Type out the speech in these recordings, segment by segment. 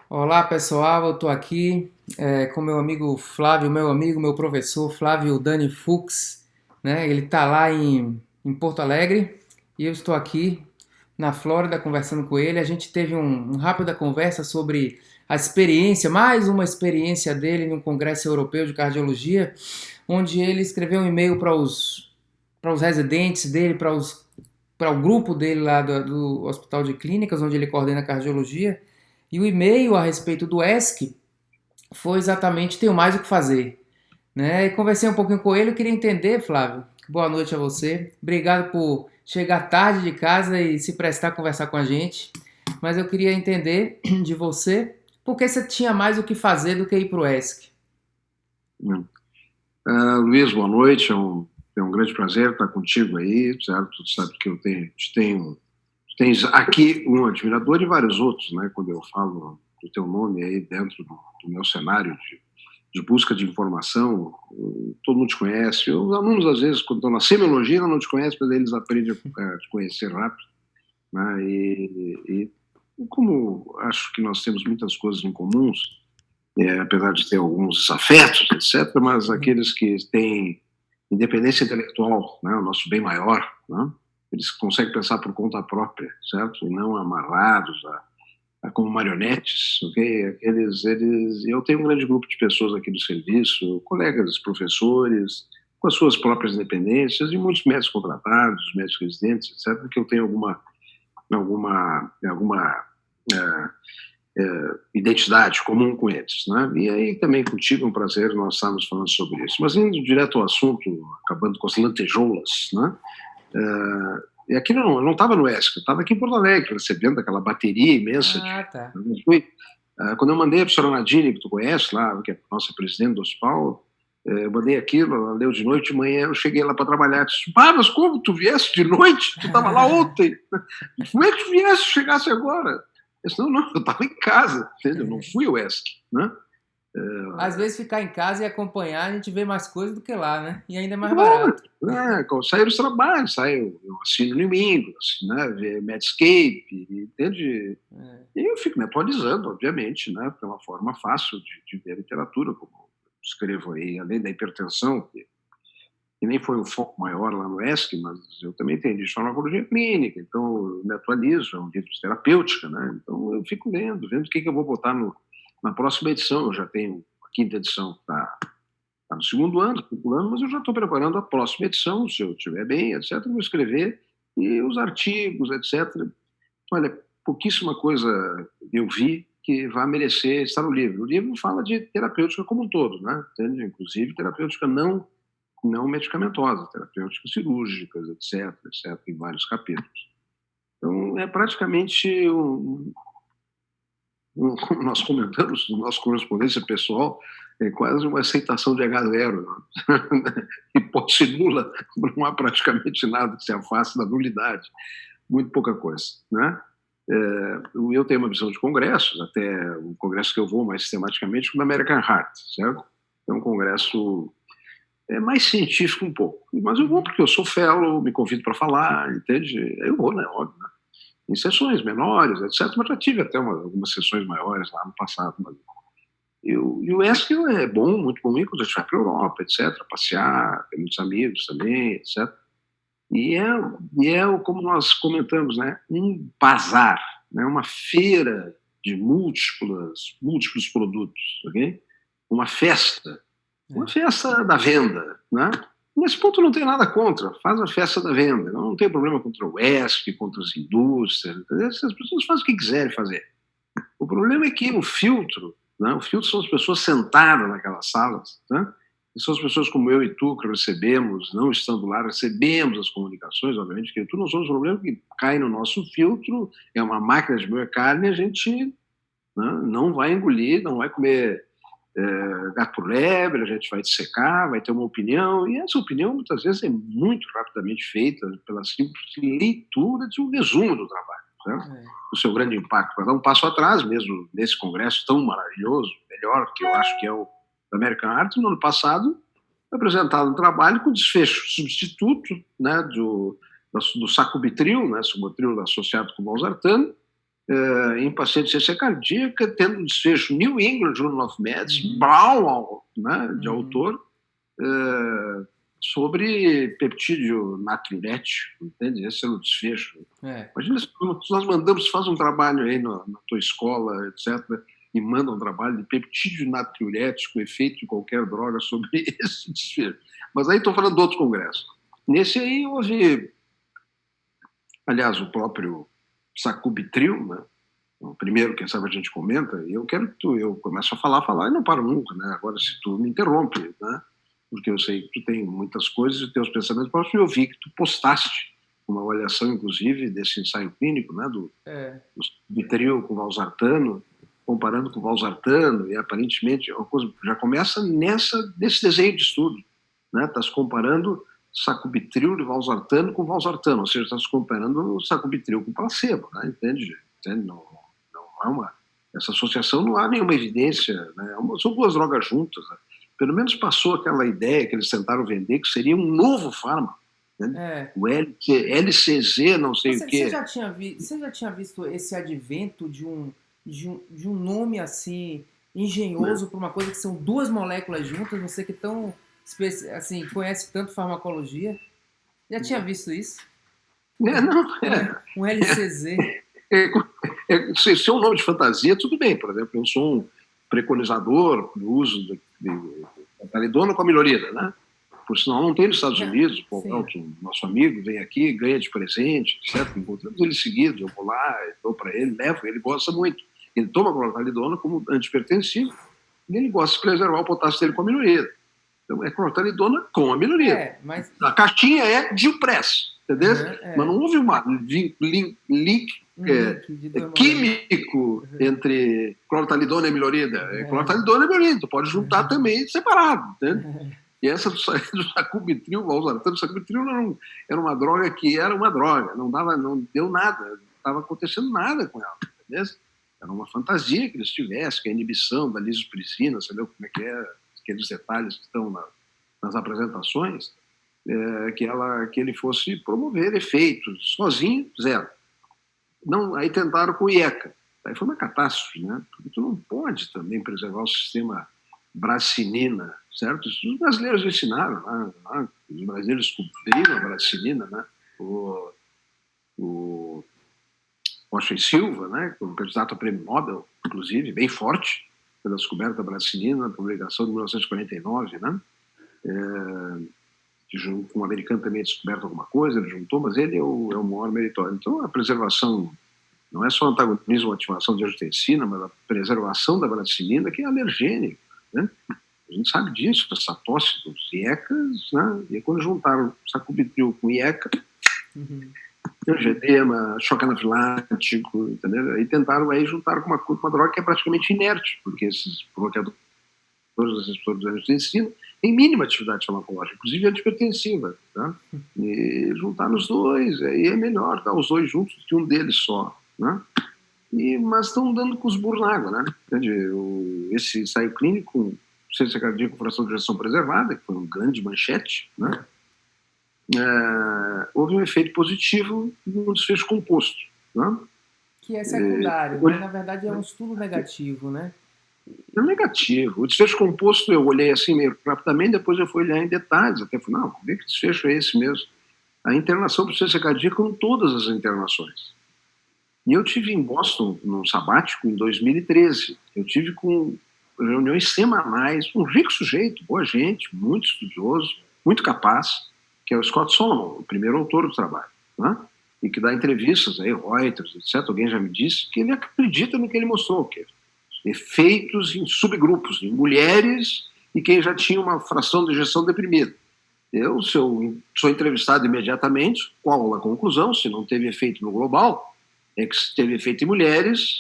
Olá pessoal, eu estou aqui com meu amigo Flávio, meu professor Flávio Dani Fux, né? Ele está lá em Porto Alegre e eu estou aqui na Flórida conversando com ele. A gente teve uma rápida conversa sobre a experiência, mais uma experiência dele no Congresso Europeu de Cardiologia, onde ele escreveu um e-mail para os residentes dele, para o grupo dele lá do Hospital de Clínicas, onde ele coordena cardiologia. E o e-mail a respeito do ESC foi exatamente tenho mais o que fazer. Né? E conversei um pouquinho com ele, eu queria entender, Flávio. Boa noite a você. Obrigado por chegar tarde de casa e se prestar a conversar com a gente. Mas eu queria entender de você por que você tinha mais o que fazer do que ir para o ESC. Luiz, boa noite. É um grande prazer estar contigo aí, certo? Tu sabe que tens aqui um admirador e vários outros, né? Quando eu falo do teu nome aí dentro do meu cenário de busca de informação, todo mundo te conhece. Os alunos, às vezes, quando estão na semiologia, não te conhecem, mas eles aprendem a te conhecer rápido, né? E como acho que nós temos muitas coisas em comuns, apesar de ter alguns desafetos, etc., mas aqueles que têm independência intelectual, né, o nosso bem maior, né, eles conseguem pensar por conta própria, certo? E não amarrados como marionetes, ok? Eu tenho um grande grupo de pessoas aqui do serviço, colegas, professores, com as suas próprias independências e muitos médicos contratados, médicos residentes, etc., que eu tenho alguma identidade comum com eles, né? E aí também contigo é um prazer nós estarmos falando sobre isso. Mas indo direto ao assunto, acabando com as lantejoulas, né? E aqui eu não estava no ESC, eu estava aqui em Porto Alegre, recebendo aquela bateria imensa de... Ah, tá. Quando eu mandei a professora Nadine, que tu conhece lá, que é a nossa presidente do hospital, eu mandei aquilo, ela leu de noite, de manhã eu cheguei lá para trabalhar, disse, mas como, tu viesse de noite? Tu estava lá ontem, como é que tu viesse, chegasse agora? Eu disse, não, eu estava em casa, entendeu? Não fui ao ESC, né? Às vezes ficar em casa e acompanhar, a gente vê mais coisas do que lá, né? E ainda é mais barato. Saíram os trabalhos, eu assino no Windows, né, ver Medscape, entende? E eu fico me atualizando, obviamente, né, porque é uma forma fácil de ver literatura, como escrevo aí, além da hipertensão, que nem foi o foco maior lá no ESC, mas eu também tenho de farmacologia clínica, então eu me atualizo, é um livro de terapêutica, né, então eu fico vendo o que eu vou botar na próxima edição. Eu já tenho a quinta edição que está no segundo ano, circulando, mas eu já estou preparando a próxima edição, se eu estiver bem, etc., vou escrever, e os artigos, etc. Olha, pouquíssima coisa eu vi que vai merecer estar no livro. O livro fala de terapêutica como um todo, né? Entende? Inclusive terapêutica não medicamentosa, terapêuticas cirúrgicas, etc., em vários capítulos. Então, é praticamente como nós comentamos no nosso correspondência pessoal, é quase uma aceitação de H0, né? Hipótese nula, não há praticamente nada que se afaste da nulidade, muito pouca coisa, né? Eu tenho uma visão de congressos, até um congresso que eu vou mais sistematicamente, o American Heart, certo? É um congresso mais científico um pouco, mas eu vou porque eu sou fellow, me convido para falar, entende? Eu vou, né? Óbvio, né? Em sessões menores, etc., mas já tive até algumas sessões maiores lá no passado. E o ESC é bom, muito bom, quando a gente vai para a Europa, etc., passear, tem muitos amigos também, etc. E como nós comentamos, né, um bazar, né, uma feira de múltiplos produtos, ok? Uma festa, da venda, né? Nesse ponto não tem nada contra, faz a festa da venda, não tem problema contra o ESC, contra as indústrias, essas pessoas fazem o que quiserem fazer. O problema é que o filtro, né, o filtro são as pessoas sentadas naquelas salas, né? E são as pessoas como eu e tu que recebemos, não estando lá, recebemos as comunicações, obviamente, que tu não somos o problema que cai no nosso filtro, é uma máquina de moer carne, a gente, né, não vai engolir, não vai comer gato por lebre, a gente vai dissecar, vai ter uma opinião, e essa opinião muitas vezes é muito rapidamente feita pela simples leitura de um resumo do trabalho, certo? O seu grande impacto. Vai dar um passo atrás mesmo nesse congresso tão maravilhoso, melhor que eu acho que é o American Art. No ano passado foi apresentado um trabalho com desfecho substituto, né, do sacubitril, né, subotril associado com valsartano, em pacientes de ciência cardíaca, tendo desfecho New England Journal of Medicine, Brown, né, de autor, sobre peptídeo natriurético, entende? Esse é o desfecho. Imagina se nós mandamos, faz um trabalho aí na tua escola, etc., e manda um trabalho de peptídeo natriurético, efeito de qualquer droga sobre esse desfecho. Mas aí estou falando de outro congresso. Nesse aí houve, aliás, o próprio sacubitril, né? O primeiro, quem sabe a gente comenta, e eu quero que eu começo a falar e não paro nunca, né? Agora, se tu me interrompe, né? Porque eu sei que tu tem muitas coisas e teus pensamentos próprios, eu vi que tu postaste uma avaliação, inclusive, desse ensaio clínico, né? Do sacubitril com valsartano, comparando com o valsartano, e aparentemente uma coisa já começa nesse desenho de estudo, né? Está se comparando sacubitril de valsartano com valsartano, ou seja, está se comparando sacubitril com placebo, né? Entende? Não há essa associação, não há nenhuma evidência, né? São duas drogas juntas, né? Pelo menos passou aquela ideia que eles tentaram vender, que seria um novo fármaco, né? O LCZ, não sei o quê. Você já tinha visto esse advento de um nome assim engenhoso para uma coisa que são duas moléculas juntas? Você que tão assim conhece tanto farmacologia, já tinha visto isso? Um LCZ. Se é um nome de fantasia, tudo bem. Por exemplo, eu sou um preconizador do uso de talidona com a milorida, né? Por sinal, não tem nos Estados Unidos. O nosso amigo vem aqui, ganha de presente, etc. Encontramos ele seguido, eu vou lá, dou para ele, levo, ele gosta muito. Ele toma a clortalidona como antihipertensivo e ele gosta de preservar o potássio dele com a milorida. Então, é clortalidona com a milorida. Mas... A caixinha é Gilpress, entendeu? Mas não houve uma link químico entre clortalidona e milorida. Clortalidona e milorida, tu pode juntar também separado, entende? E essa do sacubitril, valsartano, sacubitril era uma droga que era uma droga, não deu nada, não estava acontecendo nada com ela, entendeu? Era uma fantasia que eles tivessem, que a inibição da lisoprisina, sabe como é que é, aqueles detalhes que estão nas apresentações, que ele fosse promover efeitos, sozinho, zero. Não, aí tentaram com o IECA, aí foi uma catástrofe, né? Porque tu não pode também preservar o sistema bracinina, certo? Isso os brasileiros ensinaram, né? Os brasileiros descobriram a bracinina, né? O Rocha e Silva, né? O candidato a prêmio Nobel, inclusive, bem forte, pela descoberta da bracinina, na publicação de 1949, né? Um americano também descoberto alguma coisa, ele juntou, mas ele é o maior meritório. Então, a preservação não é só antagonismo ou ativação de angiotensina, mas a preservação da bracinina, que é alergênica, né? A gente sabe disso, essa tosse dos IECAs, né? E quando juntaram sacubitril com IECA, angedema, choque anafilático, entendeu? Aí tentaram juntar com uma droga que é praticamente inerte, porque esses bloqueadores dos receptores de angiotensina têm mínima atividade farmacológica, inclusive antihipertensiva, tá? E juntar os dois, aí é melhor dar os dois juntos que um deles só, né? Mas estão dando com os burros na água, né? Entende? Esse ensaio clínico, ciência cardíaca com fração de ejeção preservada, que foi uma grande manchete, né? Houve um efeito positivo no desfecho composto, né? Que é secundário, mas na verdade é um estudo negativo, né? É negativo. O desfecho composto eu olhei assim meio rapidamente, depois eu fui olhar em detalhes, até falei, não, vê que desfecho é esse mesmo. A internação por ciência cardíaca, como todas as internações. E eu tive em Boston, num sabático, em 2013. Eu tive com reuniões semanais, um rico sujeito, boa gente, muito estudioso, muito capaz, que é o Scott Solomon, o primeiro autor do trabalho, né? E que dá entrevistas aí, Reuters, etc. Alguém já me disse que ele acredita no que ele mostrou, que é efeitos em subgrupos, em mulheres e quem já tinha uma fração de ejeção deprimida. Se eu sou entrevistado imediatamente, qual a conclusão? Se não teve efeito no global, é que se teve efeito em mulheres,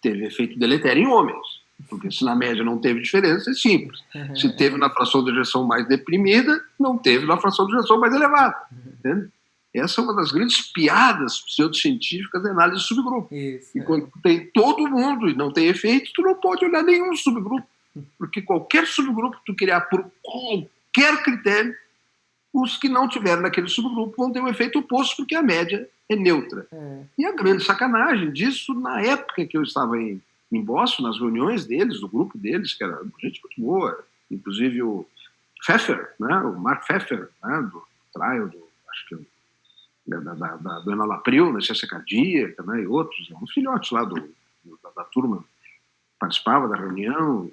teve efeito deletério em homens. Porque se na média não teve diferença, é simples. Se teve na fração de ejeção mais deprimida, não teve na fração de ejeção mais elevada. Entende? Essa é uma das grandes piadas pseudocientíficas da análise de subgrupo. Isso, e quando tem todo mundo e não tem efeito, tu não pode olhar nenhum subgrupo. Porque qualquer subgrupo que tu criar por qualquer critério os que não tiveram naquele subgrupo vão ter um efeito oposto, porque a média é neutra. E a grande sacanagem disso, na época que eu estava em Boston, nas reuniões deles, do grupo deles, que era gente muito boa, inclusive o Pfeffer, né, o Mark Pfeffer, né, do trial, acho que do enalapril, na ciência cardíaca, né, e outros, uns filhotes lá da turma participava da reunião.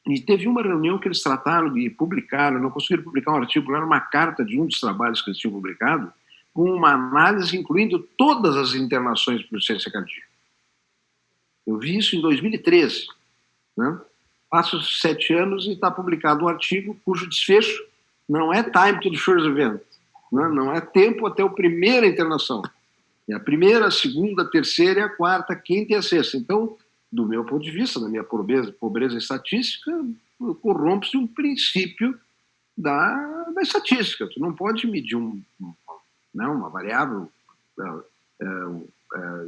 E teve uma reunião que eles trataram de publicar, não conseguiram publicar um artigo, era uma carta de um dos trabalhos que eles tinham publicado, com uma análise incluindo todas as internações por ciência cardíaca. Eu vi isso em 2013, né? Passa 7 anos e está publicado um artigo cujo desfecho não é time to the first event, né? Não é tempo até a primeira internação. É a primeira, a segunda, a terceira, a quarta, a quinta e a sexta. Então, do meu ponto de vista, da minha pobreza estatística, corrompe-se um princípio da estatística. Tu não pode medir uma variável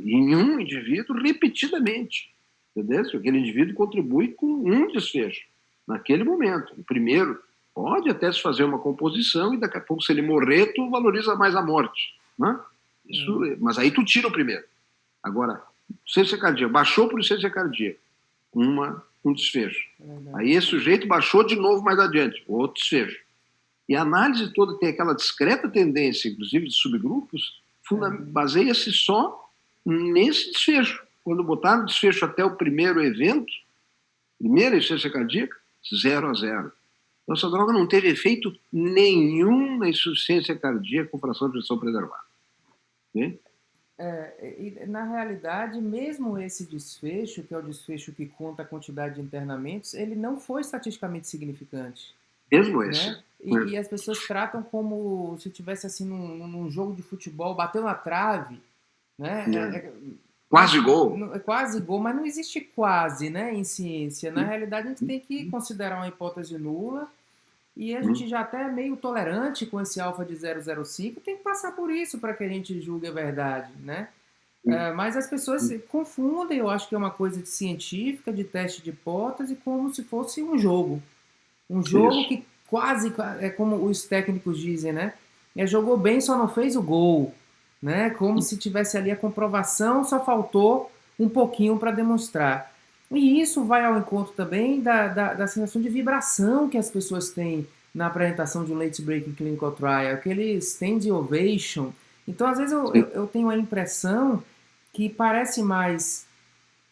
em um indivíduo repetidamente. Entendeu? Aquele indivíduo contribui com um desfecho naquele momento. O primeiro pode até se fazer uma composição e daqui a pouco, se ele morrer, tu valoriza mais a morte. Né? Isso, mas aí tu tira o primeiro. Agora, insuficiência cardíaca, baixou por insuficiência cardíaca, um desfecho. Aí esse sujeito baixou de novo mais adiante, outro desfecho. E a análise toda tem aquela discreta tendência, inclusive de subgrupos, baseia-se só nesse desfecho. Quando botaram desfecho até o primeiro evento, primeira insuficiência cardíaca, 0-0. Então, essa droga não teve efeito nenhum na insuficiência cardíaca com fração de ejeção preservada. Okay? Na realidade, mesmo esse desfecho, que é o desfecho que conta a quantidade de internamentos, ele não foi estatisticamente significante. Mesmo esse. Né? E as pessoas tratam como se tivesse assim num jogo de futebol, bateu na trave, né? Quase gol. Quase gol, mas não existe quase, né, em ciência. Na realidade, a gente tem que considerar uma hipótese nula e a gente já até é meio tolerante com esse alfa de 0,05, tem que passar por isso para que a gente julgue a verdade, né? Mas as pessoas confundem, eu acho que é uma coisa de científica, de teste de hipótese, como se fosse um jogo. Um jogo que quase, é como os técnicos dizem, né? Jogou bem, só não fez o gol. Né? Como se tivesse ali a comprovação, só faltou um pouquinho para demonstrar. E isso vai ao encontro também da sensação de vibração que as pessoas têm na apresentação de um late breaking clinical trial, aquele stand ovation. Então, às vezes, eu tenho a impressão que parece mais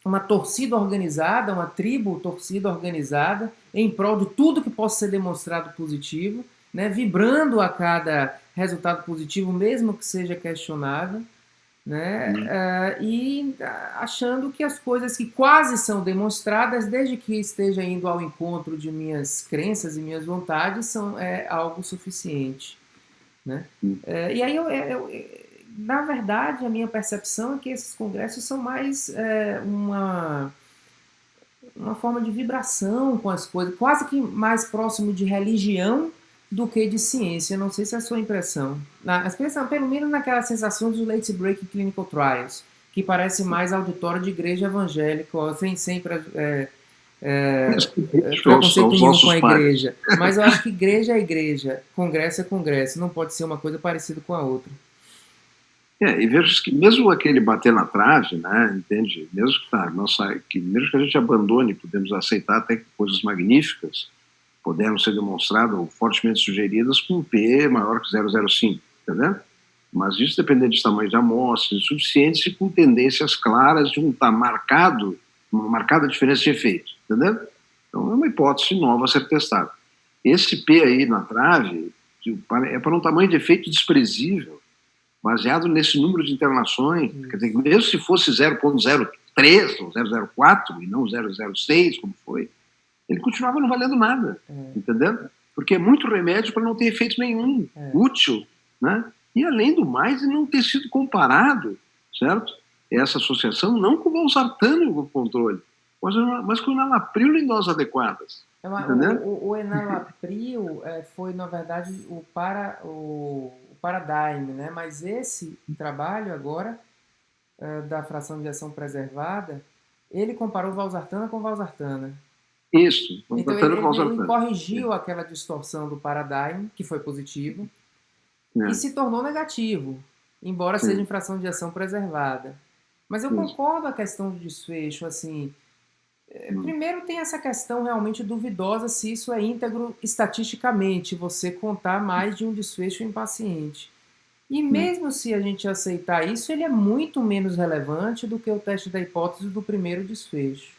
uma torcida organizada, uma tribo torcida organizada, em prol de tudo que possa ser demonstrado positivo, né, vibrando a cada resultado positivo, mesmo que seja questionável, né, e achando que as coisas que quase são demonstradas, desde que esteja indo ao encontro de minhas crenças e minhas vontades, são algo suficiente. Né? E aí, na verdade, a minha percepção é que esses congressos são mais uma forma de vibração com as coisas, quase que mais próximo de religião do que de ciência. Não sei se é a sua impressão. Pelo menos naquela sensação dos late breaking clinical trials, que parece mais auditório de igreja evangélica, sem sempre preconceito nenhum com a igreja. Mas eu acho que igreja é igreja, congresso é congresso. Não pode ser uma coisa parecida com a outra. E vejo que mesmo aquele bater na trave, né, entende? Mesmo que a gente abandone, podemos aceitar até que coisas magníficas puderam ser demonstradas ou fortemente sugeridas com P maior que 0,05, entendeu? Mas isso depende de tamanho de amostra, insuficientes e com tendências claras de uma marcada diferença de efeito, entendeu? Então é uma hipótese nova a ser testada. Esse P aí na trave é para um tamanho de efeito desprezível, baseado nesse número de internações, quer dizer, mesmo se fosse 0,03 ou 0,04 e não 0,06, como foi, ele continuava não valendo nada, entendeu? Porque é muito remédio para não ter efeito nenhum útil, né? E, além do mais, não ter sido comparado, certo? Essa associação não com o valsartano com controle, mas com o enalapril em doses adequadas. O enalapril foi, na verdade, o paradigma, né? Mas esse trabalho agora, da fração de injeção preservada, ele comparou valsartana com valsartana. Isso, Então completando o falso ele autônomo. corrigiu aquela distorção do paradigma, que foi positivo, e É, se tornou negativo, embora seja sim, infração de ação preservada. Mas eu isso. concordo com a questão do desfecho, assim, Hum, primeiro tem essa questão realmente duvidosa se isso é íntegro estatisticamente, você contar mais de um desfecho em paciente. E hum, mesmo se a gente aceitar isso, ele é muito menos relevante do que o teste da hipótese do primeiro desfecho.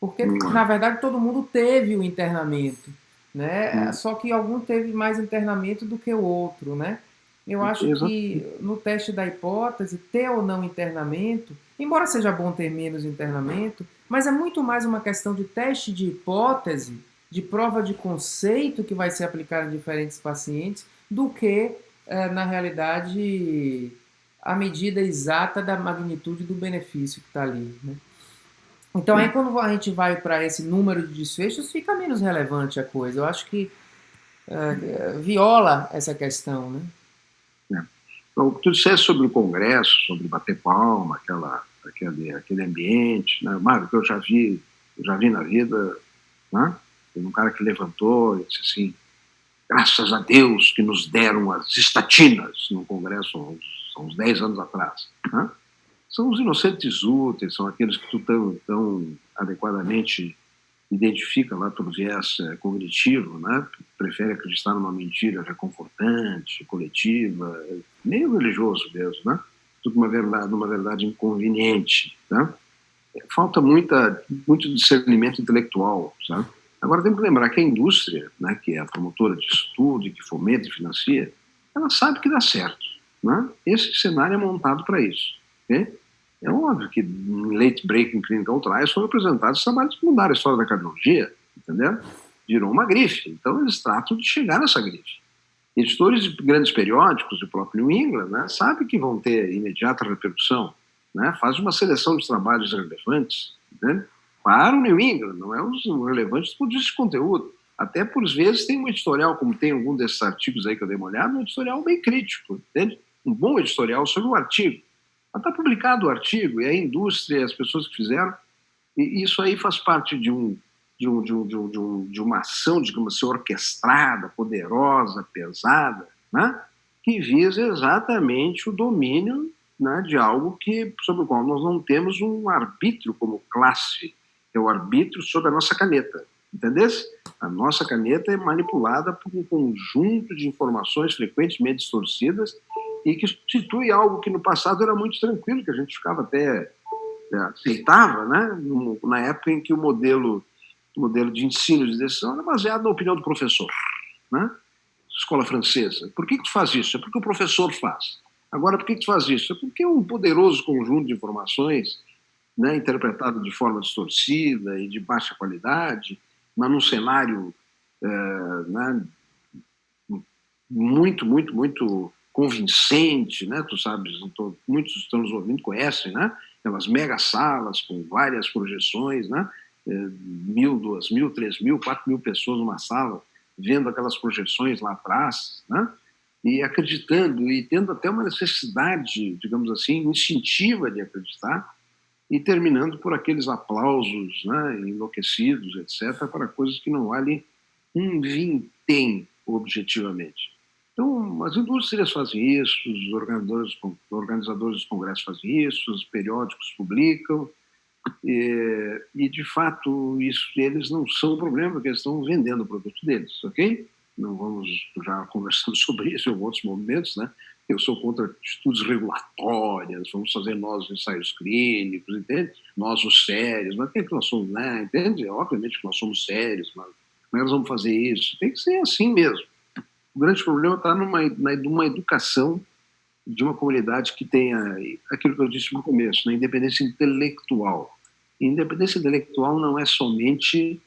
Porque, na hum, verdade, todo mundo teve o internamento, né? hum. Só que algum teve mais internamento do que o outro, né? Eu acho que Exatamente. no teste da hipótese, ter ou não internamento, embora seja bom ter menos internamento, mas é muito mais uma questão de teste de hipótese, de prova de conceito que vai ser aplicada em diferentes pacientes, do que, na realidade, a medida exata da magnitude do benefício que está ali, né? Então aí É, quando a gente vai para esse número de desfechos, fica menos relevante a coisa. Eu acho que viola essa questão, né? é. Então, o que tu disseste sobre o Congresso, sobre bater palma, aquele ambiente, né? Mário, que eu já vi na vida, né? Tem um cara que levantou e disse assim, graças a Deus que nos deram as estatinas no Congresso há uns 10 anos atrás. Né? São os inocentes úteis, são aqueles que tu tão adequadamente identifica lá pelo viés cognitivo, né? Prefere acreditar numa mentira reconfortante, coletiva, meio religioso mesmo, né? Do que uma verdade inconveniente, né? Falta muito discernimento intelectual, sabe? Agora temos que lembrar que a indústria, né, que é a promotora de estudo e que fomenta e financia, ela sabe que dá certo, né? Esse cenário é montado para isso, ok? É óbvio que em late breaking clinical trials foram apresentados trabalhos que mudaram a história da cardiologia, entendeu? Virou uma grife, então eles tratam de chegar nessa grife. Editores de grandes periódicos, o próprio New England, né, sabe que vão ter imediata repercussão, né, faz uma seleção de trabalhos relevantes, né, para o New England, não é os relevantes por de conteúdo. Até por vezes tem um editorial, como tem algum desses artigos aí que eu dei uma olhada, um editorial bem crítico, entende? Um bom editorial sobre o artigo. Mas está publicado o artigo, e a indústria, as pessoas que fizeram, e isso aí faz parte de uma ação, digamos assim, orquestrada, poderosa, pesada, né? Que visa exatamente o domínio, né, de algo sobre o qual nós não temos um arbítrio como classe, que é o arbítrio sobre a nossa caneta. Entendeu? A nossa caneta é manipulada por um conjunto de informações frequentemente distorcidas e que substitui algo que no passado era muito tranquilo, que a gente ficava até aceitava, né, na época em que o modelo de ensino de decisão era baseado na opinião do professor, né? Escola francesa. Por que tu faz isso? É porque o professor faz. Agora, por que tu faz isso? É porque é um poderoso conjunto de informações, né, interpretado de forma distorcida e de baixa qualidade, mas num cenário né, muito convincente, né? Tu sabes, muitos estão nos ouvindo conhecem, né? Aquelas mega salas com várias projeções, né? 1.000, 2.000, 3.000, 4.000 pessoas numa sala, vendo aquelas projeções lá atrás, né? E acreditando e tendo até uma necessidade, digamos assim, instintiva de acreditar e terminando por aqueles aplausos, né, enlouquecidos, etc., para coisas que não valem um vintém objetivamente. Então, as indústrias fazem isso, os organizadores dos congressos fazem isso, os periódicos publicam, e de fato, isso eles não são o problema, porque eles estão vendendo o produto deles, ok? Não vamos já conversando sobre isso em outros momentos, né? Eu sou contra atitudes regulatórias, vamos fazer nós ensaios clínicos, entende? Nós os sérios, mas tem que nós somos, né? Entende? Obviamente que nós somos sérios, mas como é que nós vamos fazer isso? Tem que ser assim mesmo. O grande problema está numa educação de uma comunidade que tenha aquilo que eu disse no começo, na independência intelectual. E independência intelectual não é somente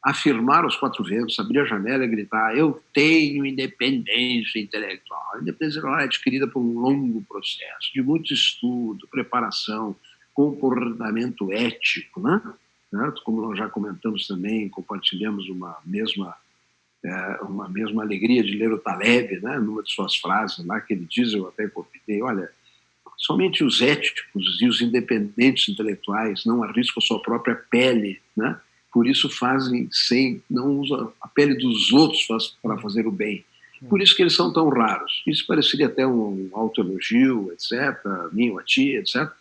afirmar os quatro ventos, abrir a janela e gritar: eu tenho independência intelectual. A independência intelectual é adquirida por um longo processo de muito estudo, preparação, comportamento ético, né? Como nós já comentamos também, compartilhamos uma mesma alegria de ler o Taleb, né, numa de suas frases lá, que ele diz, eu até copiei, olha, somente os éticos e os independentes intelectuais não arriscam sua própria pele, né, por isso fazem sem, não usam a pele dos outros para fazer o bem. Por isso que eles são tão raros. Isso pareceria até um autoelogio, etc., minho a ti, etc.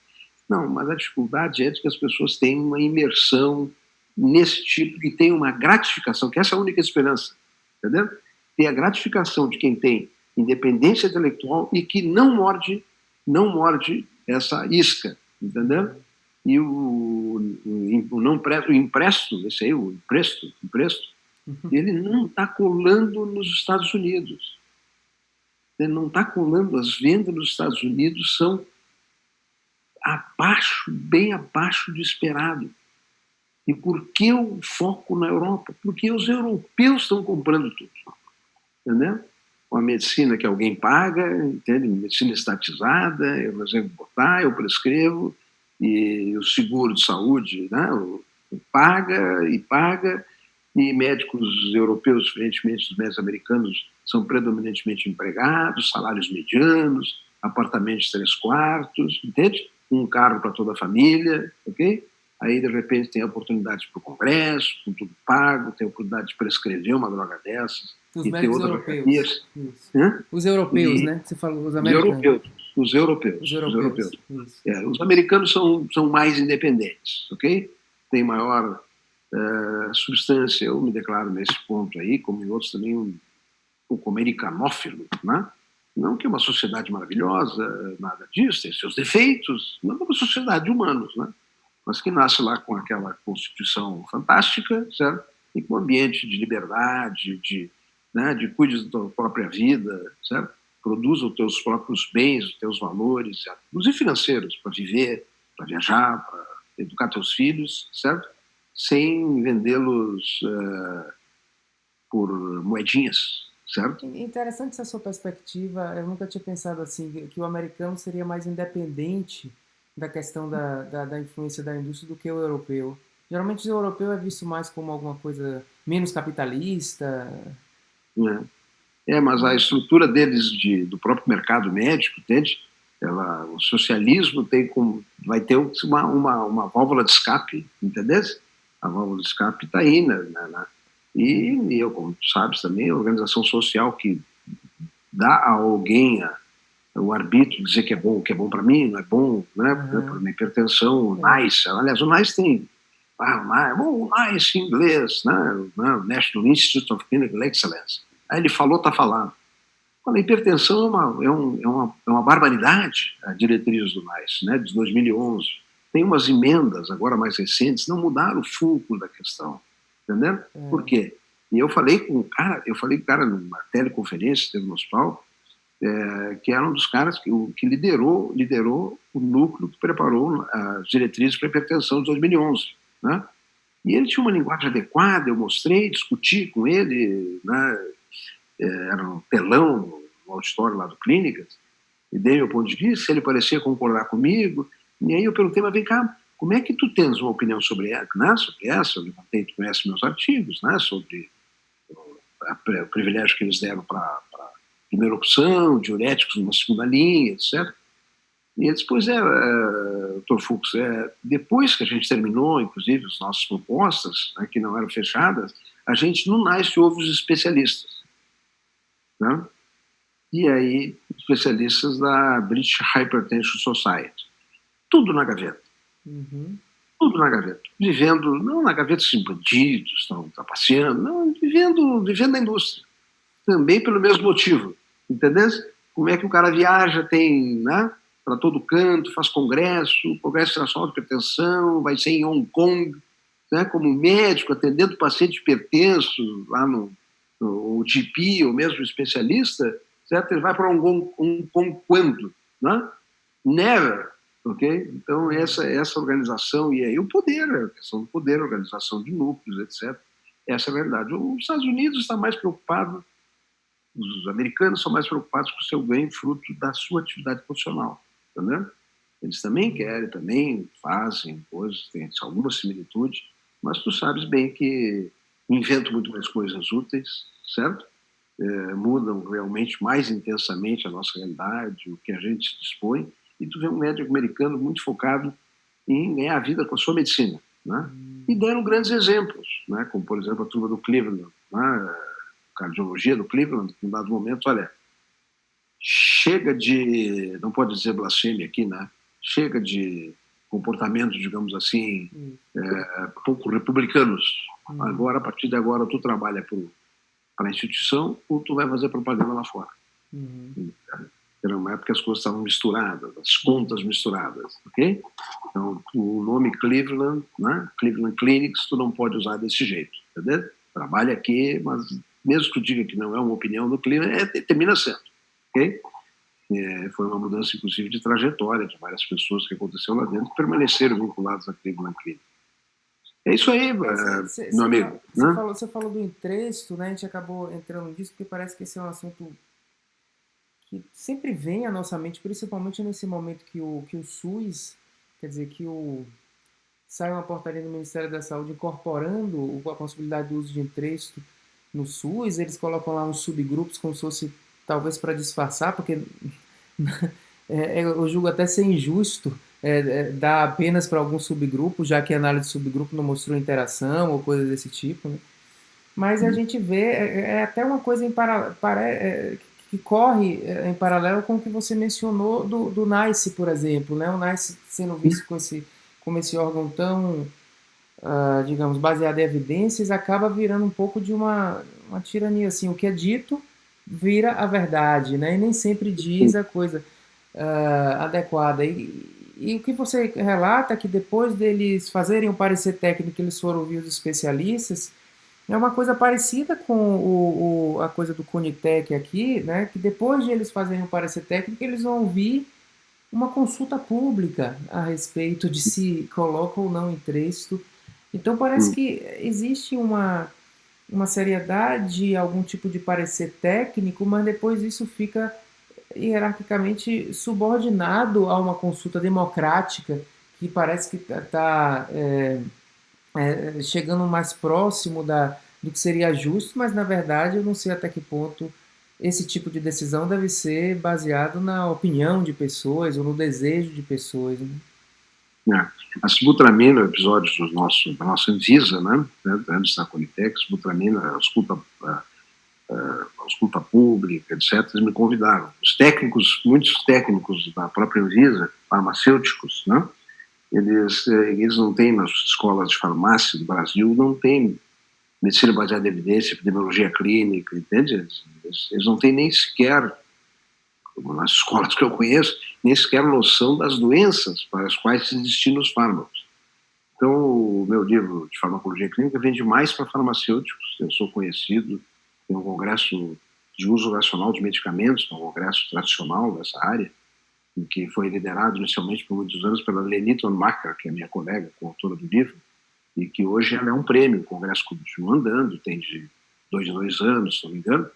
Não, mas a dificuldade é de que as pessoas têm uma imersão nesse tipo, que tem uma gratificação, que essa é a única esperança, entendeu? Tem a gratificação de quem tem independência intelectual e que não morde essa isca, entendeu? E o empresto, esse aí, o empresto, ele não está colando nos Estados Unidos. Ele não está colando. As vendas nos Estados Unidos são abaixo, bem abaixo do esperado. E por que o foco na Europa? Porque os europeus estão comprando tudo. Entendeu? Uma medicina que alguém paga, entende? Medicina estatizada, eu reservo botar, eu prescrevo, e o seguro de saúde, né? Paga, e médicos europeus, diferentemente dos médicos americanos, são predominantemente empregados, salários medianos, apartamentos de 3 quartos, entende? Um carro para toda a família, ok? Aí, de repente, tem a oportunidade para o Congresso, com tudo pago, tem a oportunidade de prescrever uma droga dessas. Os e ter médicos outras europeus. Os europeus, né? Você falou os americanos. Os europeus. Os americanos são mais independentes, ok? Tem maior substância, eu me declaro nesse ponto aí, como em outros também, um pouco americanófilo, né? Não que é uma sociedade maravilhosa, nada disso, tem seus defeitos, mas é uma sociedade de humanos, né? Mas que nasce lá com aquela Constituição fantástica, certo? E com um ambiente de liberdade, de cuide da tua própria vida, certo? Produza os teus próprios bens, os teus valores, inclusive financeiros, para viver, para viajar, para educar teus filhos, certo? Sem vendê-los por moedinhas, certo? Interessante essa sua perspectiva. Eu nunca tinha pensado assim, que o americano seria mais independente da questão da influência da indústria do que o europeu. Geralmente o europeu é visto mais como alguma coisa menos capitalista. Mas a estrutura deles do próprio mercado médico, entende? O socialismo vai ter uma válvula de escape, entendeu? A válvula de escape está aí, né? E eu, como tu sabes também, a organização social que dá a alguém o arbítrio, dizer que é bom para mim, não é bom, né? Para minha hipertensão, o NICE. Aliás, o NICE tem o NICE em inglês, né? National Institute of Clinical Excellence. Aí ele falou, está falado. A hipertensão é uma barbaridade, a diretriz do NICE, né, de 2011. Tem umas emendas, agora mais recentes, não mudaram o fulcro da questão. Entendeu? Por quê? E eu falei com um cara numa teleconferência que teve no hospital, que era um dos caras que liderou o núcleo que preparou as diretrizes para a hipertensão de 2011. Né? E ele tinha uma linguagem adequada, eu mostrei, discuti com ele, né? Era um telão no auditório lá do Clínicas, e dei meu ponto de vista, ele parecia concordar comigo, e aí eu perguntei, mas vem cá, como é que tu tens uma opinião sobre essa? Eu levantei, tu conhece meus artigos, né, sobre o privilégio que eles deram para primeira opção, diuréticos numa segunda linha, etc. E ele disse, pois Dr. Fux, depois que a gente terminou, inclusive, as nossas propostas, né, que não eram fechadas, a gente no NICE ouve os especialistas. Né? E aí, especialistas da British Hypertension Society. Tudo na gaveta. Tudo na gaveta. Vivendo, não na gaveta assim, bandidos, estão trapaceando, não, vivendo na indústria. Também pelo mesmo motivo. Entendeu? Como é que o cara viaja, tem, né, para todo canto, faz congresso internacional de hipertensão, vai ser em Hong Kong, né, como médico, atendendo paciente hipertenso, lá o GP, ou mesmo especialista, certo? Ele vai para Hong Kong quando? Né? Never. Okay? Então, essa organização, e aí o poder, a questão do poder, a organização de núcleos, etc. Essa é a verdade. Os Estados Unidos está mais preocupado, os americanos são mais preocupados com o seu ganho fruto da sua atividade profissional. Entendeu? Eles também querem, também fazem coisas, tem alguma similitude, mas tu sabes bem que inventam muito mais coisas úteis, certo? Mudam realmente mais intensamente a nossa realidade, o que a gente se dispõe, e tu vê um médico americano muito focado em ganhar a vida com a sua medicina, né? e deram grandes exemplos, né? Como, por exemplo, a turma do Cleveland, né? Cardiologia do Cleveland, em dado momento, olha, chega de, não pode dizer blasfêmia aqui, né? Chega de comportamentos, digamos assim, pouco republicanos. Agora, a partir de agora, tu trabalha para a instituição ou tu vai fazer propaganda lá fora. Era uma época que as coisas estavam misturadas, as contas misturadas, ok? Então, o nome Cleveland, né? Cleveland Clinics, tu não pode usar desse jeito, entendeu? Trabalha aqui, mas mesmo que tu diga que não é uma opinião do Cleveland, termina sendo, ok? Foi uma mudança, inclusive, de trajetória de várias pessoas que aconteceu lá dentro que permaneceram vinculadas a Cleveland Clinic. É isso aí, meu amigo. Você falou do entresto, né? A gente acabou entrando nisso porque parece que esse é um assunto que sempre vem à nossa mente, principalmente nesse momento que o SUS, quer dizer, sai uma portaria do Ministério da Saúde incorporando a possibilidade do uso de entresto no SUS, eles colocam lá uns subgrupos como se fosse, talvez para disfarçar, porque eu julgo até ser injusto dar apenas para algum subgrupo, já que a análise de subgrupo não mostrou interação ou coisa desse tipo, né? Mas a gente vê, até uma coisa que corre em paralelo com o que você mencionou do NICE, por exemplo, né? O NICE sendo visto como esse órgão tão, digamos, baseado em evidências, acaba virando um pouco de uma tirania, assim, o que é dito vira a verdade, né? E nem sempre diz a coisa adequada. E o que você relata é que depois deles fazerem o parecer técnico, eles foram ouvir os especialistas, é uma coisa parecida com a coisa do Conitec aqui, né? Que depois de eles fazerem o parecer técnico, eles vão ouvir uma consulta pública a respeito de se coloca ou não em texto. Então parece que existe uma seriedade, algum tipo de parecer técnico, mas depois isso fica hierarquicamente subordinado a uma consulta democrática que parece que está chegando mais próximo do que seria justo, mas na verdade eu não sei até que ponto esse tipo de decisão deve ser baseado na opinião de pessoas ou no desejo de pessoas. Né? A sibutramina, episódios da nossa Anvisa, né, antes da Conitec, sibutramina, a escuta pública, etc., eles me convidaram. Os técnicos, muitos técnicos da própria Anvisa, farmacêuticos, né, eles não têm, nas escolas de farmácia do Brasil, não tem medicina baseada em evidência, epidemiologia clínica, entende? Eles não têm nem sequer, nas escolas que eu conheço, nem sequer noção das doenças para as quais se destinam os fármacos. Então, o meu livro de farmacologia clínica vende mais para farmacêuticos. Eu sou conhecido, tem um congresso de uso racional de medicamentos, um congresso tradicional dessa área, que foi liderado inicialmente por muitos anos pela Lenita Macker, que é minha colega, coautora do livro, e que hoje ela é um prêmio. O congresso continua andando, tem de 2 em 2 anos, se não me engano,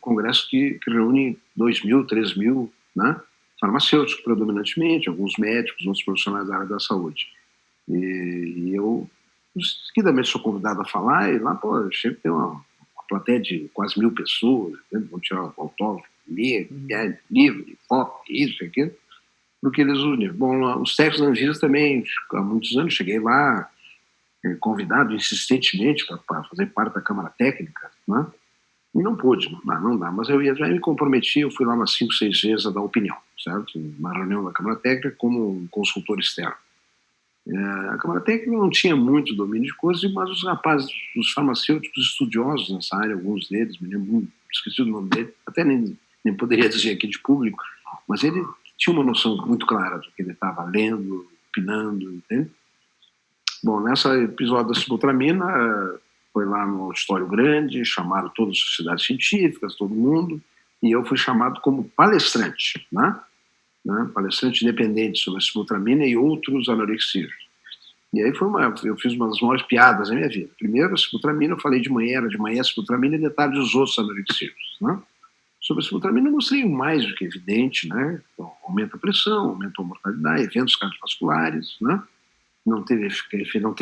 congresso que reúne 2.000, 3.000, né, farmacêuticos predominantemente, alguns médicos, outros profissionais da área da saúde. E eu, seguidamente, sou convidado a falar, e lá, pô, chega a ter uma plateia de quase 1.000 pessoas, né, vão tirar o autógrafo, ler, livre, foto, isso, aquilo, porque eles unem. Bom, os técnicos da Anvisa também, há muitos anos, cheguei lá, convidado insistentemente para fazer parte da Câmara Técnica, né? E não pude, não dá, mas eu já me comprometi, eu fui lá umas 5, 6 vezes a dar opinião, certo? Na reunião da Câmara Técnica como um consultor externo. A Câmara Técnica não tinha muito domínio de coisas, mas os rapazes, os farmacêuticos estudiosos nessa área, alguns deles, me lembro, esqueci o nome dele, até nem poderia dizer aqui de público, mas ele tinha uma noção muito clara do que ele estava lendo, opinando, entende? Bom, nesse episódio da sibutramina, foi lá no auditório grande, chamaram todas as sociedades científicas, todo mundo, e eu fui chamado como palestrante, né? Palestrante independente sobre a sibutramina e outros anorexias. E aí eu fiz uma das maiores piadas da minha vida. Primeiro, a sibutramina, eu falei de manhã a sibutramina, e detalhes dos outros anorexias, né? Sobre a sibutramina eu mostrei o mais do que evidente, né? Então, aumenta a pressão, aumenta a mortalidade, eventos cardiovasculares, né? Não tem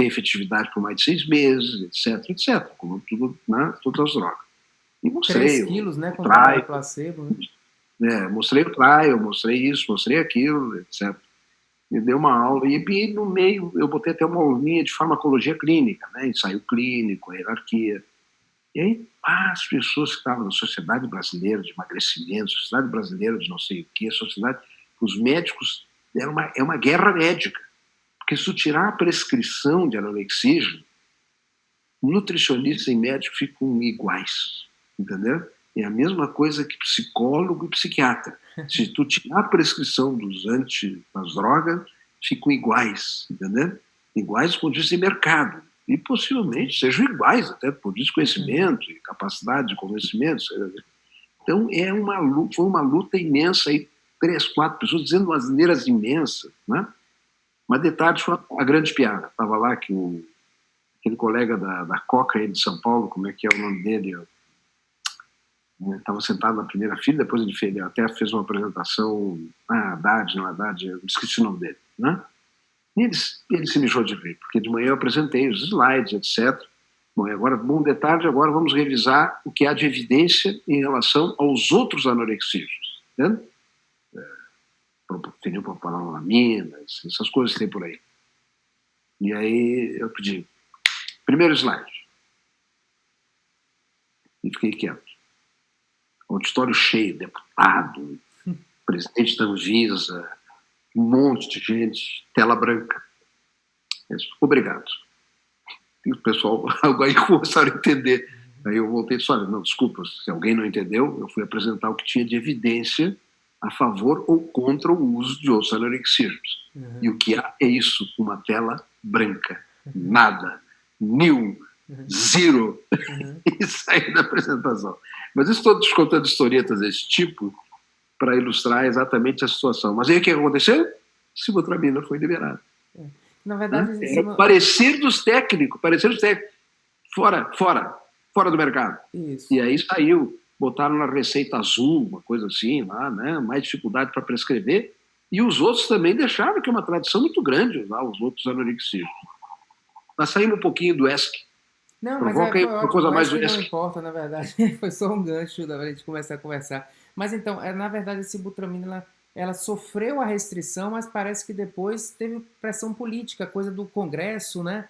efetividade por mais de 6 meses, etc, como tudo, né? Todas as drogas. E mostrei 3 quilos, né? Comparado ao placebo, né? Mostrei o trial, mostrei isso, mostrei aquilo, etc. Me deu uma aula, e no meio eu botei até uma aulinha de farmacologia clínica, né? Ensaio clínico, hierarquia. E aí, as pessoas que estavam na Sociedade Brasileira de Emagrecimento, Sociedade Brasileira de não sei o quê, Sociedade, os médicos, é uma guerra médica. Porque se tu tirar a prescrição de anorexígeno, nutricionistas e médicos ficam iguais, entendeu? É a mesma coisa que psicólogo e psiquiatra. Se tu tirar a prescrição das drogas, ficam iguais, entendeu? Iguais do ponto de vista de mercado. E possivelmente sejam iguais, até do ponto de vista de conhecimento e capacidade de conhecimento. Então, foi uma luta imensa aí, 3, 4 pessoas dizendo umas asneiras imensas, né? Mas detalhe foi a grande piada. Estava lá que aquele colega da Coca aí de São Paulo, como é que é o nome dele? Estava sentado na primeira fila, depois ele até fez uma apresentação, Haddad, eu esqueci o nome dele, né? E ele se mijou de rir, porque de manhã eu apresentei os slides, etc. Bom, e agora, bom detalhe, agora vamos revisar o que há de evidência em relação aos outros anorexígenos, né? Fenilpropanolamina, essas coisas que tem por aí. E aí eu pedi, primeiro slide. E fiquei quieto. Auditório cheio, deputado, presidente da Anvisa, um monte de gente, tela branca. Eu disse, obrigado. E o pessoal aí começaram a entender. Aí eu voltei e disse, olha, não, desculpa, se alguém não entendeu, eu fui apresentar o que tinha de evidência a favor ou contra o uso de outros anorexígenos. Uhum. E o que há é isso, uma tela branca. Nada. Nil. Zero. Uhum. E saí da apresentação. Mas eu estou descontando historietas desse tipo para ilustrar exatamente a situação. Mas aí o que aconteceu? Sibutramina foi liberada. Na verdade, parecer dos técnicos, fora do mercado. Isso. E aí saiu, botaram na receita azul, uma coisa assim, lá, né? Mais dificuldade para prescrever. E os outros também deixaram, que é uma tradição muito grande usar os outros anorexígenos. Nós saímos um pouquinho do ESC. Não, mas foi uma coisa mais do ESC. Não importa, na verdade. Foi só um gancho da gente começar a conversar. Mas então, na verdade, esse Sibutramina, ela sofreu a restrição, mas parece que depois teve pressão política, coisa do Congresso, né?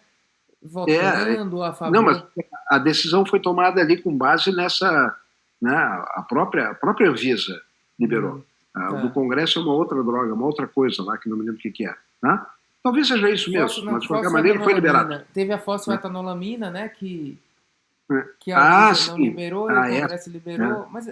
Votando a favor. Não, mas a decisão foi tomada ali com base nessa, né, a própria Anvisa liberou. Do Congresso é uma outra droga, uma outra coisa lá, que não me lembro o que é. Né? Talvez seja isso mesmo, mas de qualquer maneira foi liberado. Teve a fosfoetanolamina, né, que a Anvisa não liberou e o Congresso liberou, mas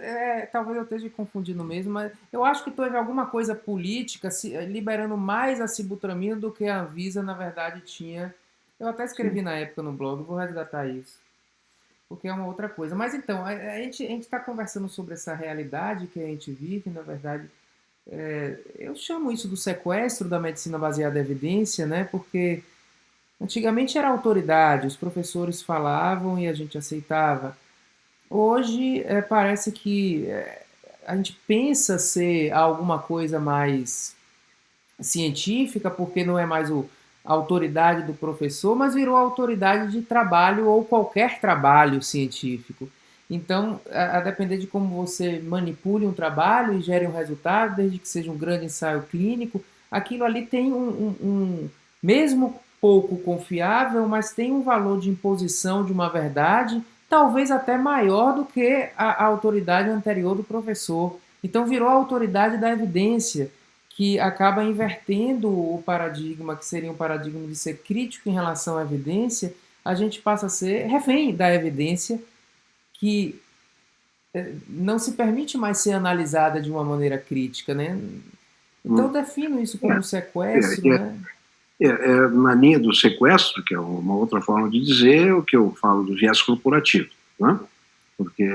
talvez eu esteja confundindo mesmo, mas eu acho que teve alguma coisa política liberando mais a sibutramina do que a Anvisa, na verdade, tinha. Eu até escrevi na época no blog, vou resgatar isso, porque é uma outra coisa. Mas então, a gente está conversando sobre essa realidade que a gente vive, na verdade, eu chamo isso do sequestro da medicina baseada em evidência, né, porque antigamente era autoridade, os professores falavam e a gente aceitava. Hoje parece que a gente pensa ser alguma coisa mais científica, porque não é mais a autoridade do professor, mas virou autoridade de trabalho ou qualquer trabalho científico. Então, a depender de como você manipule um trabalho e gere um resultado, desde que seja um grande ensaio clínico, aquilo ali tem mesmo pouco confiável, mas tem um valor de imposição de uma verdade, talvez até maior do que a autoridade anterior do professor. Então virou a autoridade da evidência, que acaba invertendo o paradigma, que seria um paradigma de ser crítico em relação à evidência, a gente passa a ser refém da evidência, que não se permite mais ser analisada de uma maneira crítica, né? Então eu defino isso como um sequestro, né? Na linha do sequestro, que é uma outra forma de dizer, o que eu falo do viés corporativo, né? Porque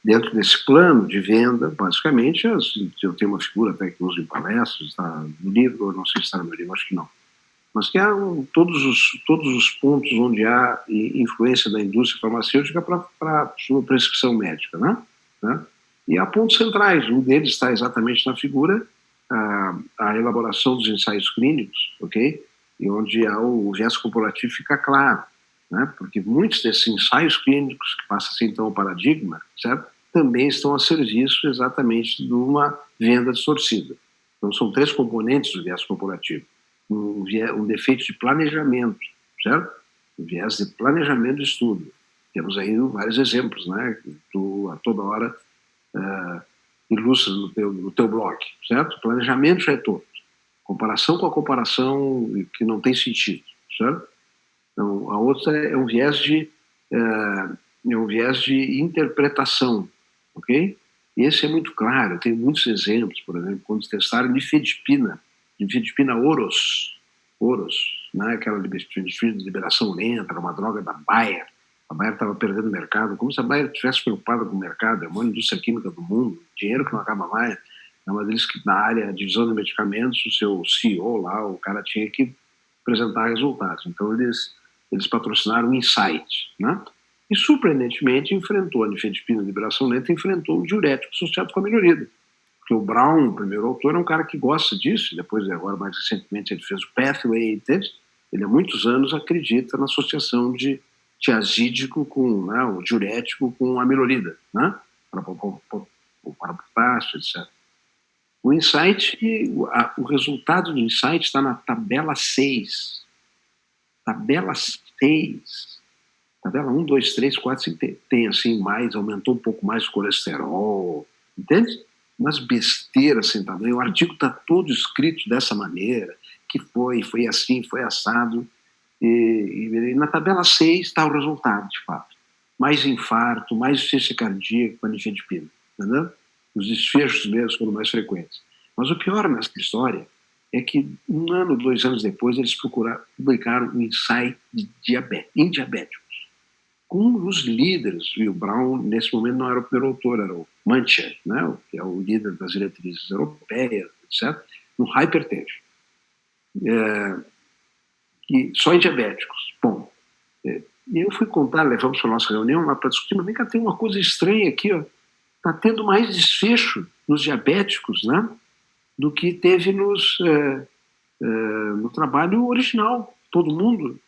dentro desse plano de venda, basicamente, eu tenho uma figura até que uso em palestras, está no livro, não sei se está no meu livro, acho que não, mas que há todos os pontos onde há influência da indústria farmacêutica para sua prescrição médica, né? E há pontos centrais, um deles está exatamente na figura a elaboração dos ensaios clínicos, ok? E onde o viés corporativo fica claro, né? Porque muitos desses ensaios clínicos, que passa a ser então o paradigma, certo? Também estão a serviço exatamente de uma venda distorcida. Então, são 3 componentes do viés corporativo. Um defeito de planejamento, certo? Um viés de planejamento de estudo. Temos aí vários exemplos, né? Que tu, a toda hora, ilustra no teu blog, certo? Planejamento já é torto. Comparação com a comparação que não tem sentido, certo? Então, a outra é um viés de interpretação, ok? E esse é muito claro, tem muitos exemplos, por exemplo, quando testaram nifedipina oros, né? Aquela nifedipina de liberação lenta, era uma droga da Bayer. A Bayer estava perdendo mercado, como se a Bayer estivesse preocupada com o mercado, é a maior indústria química do mundo, dinheiro que não acaba mais. É uma deles que, na área de divisão de medicamentos, o seu CEO lá, o cara tinha que apresentar resultados. Então, eles patrocinaram o Insight, né? E, surpreendentemente, enfrentou a nifedipina de liberação lenta, enfrentou o diurético associado com a melhorida. Porque o Brown, o primeiro autor, é um cara que gosta disso, depois, agora, mais recentemente, ele fez o Pathway, entende? Ele, há muitos anos, acredita na associação de tiazídico com, né, o diurético com a melorida, né? Para potássio, etc. O Insight, o resultado do Insight está na tabela 6. Tabela 6. Tabela 1, 2, 3, 4, 5, tem assim mais, aumentou um pouco mais o colesterol, entende? Umas besteiras sem tamanho. O artigo está todo escrito dessa maneira, que foi assim, foi assado. E na tabela 6 está o resultado, de fato. Mais infarto, mais insuficiência cardíaca com a nifedipina, entendeu? Os desfechos mesmo foram mais frequentes. Mas o pior nessa história é que 1 ano, 2 anos depois, eles publicaram um Insight em diabéticos, com os líderes. E o Brown, nesse momento, não era o primeiro autor, era o Mancha, né, que é o líder das diretrizes europeias, etc., no hypertension. E só em diabéticos. Bom, e eu fui contar, levamos para a nossa reunião lá para discutir, mas vem cá, tem uma coisa estranha aqui, ó. Está tendo mais desfecho nos diabéticos, né, do que teve no trabalho original. Todo mundo,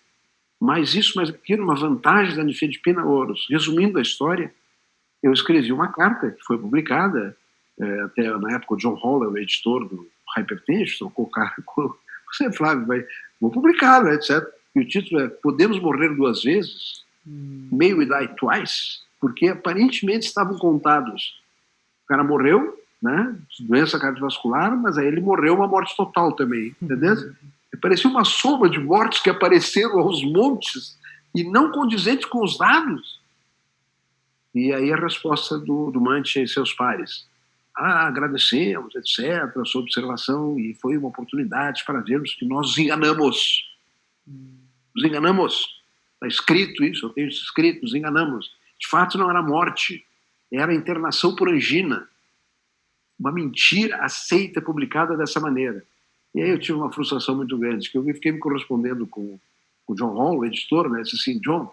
mais isso, mais aquilo, uma vantagem da nifedipina oros. Resumindo a história, eu escrevi uma carta que foi publicada, até na época o John Holler, o editor do Hypertension, trocou o cara com você, Flávio, vou publicar, né, etc. E o título é Podemos Morrer Duas Vezes? May We Die Twice? Porque aparentemente estavam contados. O cara morreu, né, de doença cardiovascular, mas aí ele morreu uma morte total também, entendeu? Parecia uma soma de mortes que apareceram aos montes e não condizente com os dados. E aí a resposta do Mancha e seus pares. Agradecemos, etc., a sua observação, e foi uma oportunidade para vermos que nós nos enganamos. Nos enganamos. Está escrito isso, eu tenho isso escrito, nos enganamos. De fato, não era morte, era internação por angina. Uma mentira aceita, publicada dessa maneira. E aí eu tive uma frustração muito grande, que eu fiquei me correspondendo com o John Hall, o editor, né? Disse assim, John,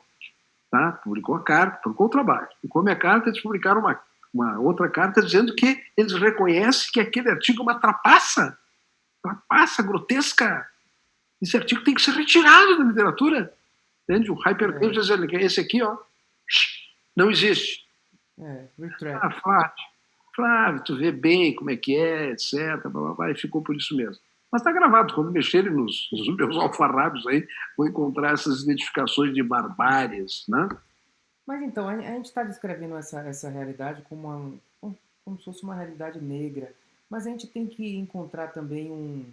tá? Publicou a carta, publicou o trabalho. Publicou a minha carta, eles publicaram uma outra carta dizendo que eles reconhecem que aquele artigo é uma trapaça grotesca. Esse artigo tem que ser retirado da literatura. Entende? O hypertension, esse aqui, ó, não existe. Flávio, tu vê bem como é que é, etc. Blá, blá, blá, e ficou por isso mesmo. Mas está gravado, quando mexerem nos meus alfarrábios aí, vou encontrar essas identificações de barbáries, né? Mas então, a gente está descrevendo essa realidade como se fosse uma realidade negra, mas a gente tem que encontrar também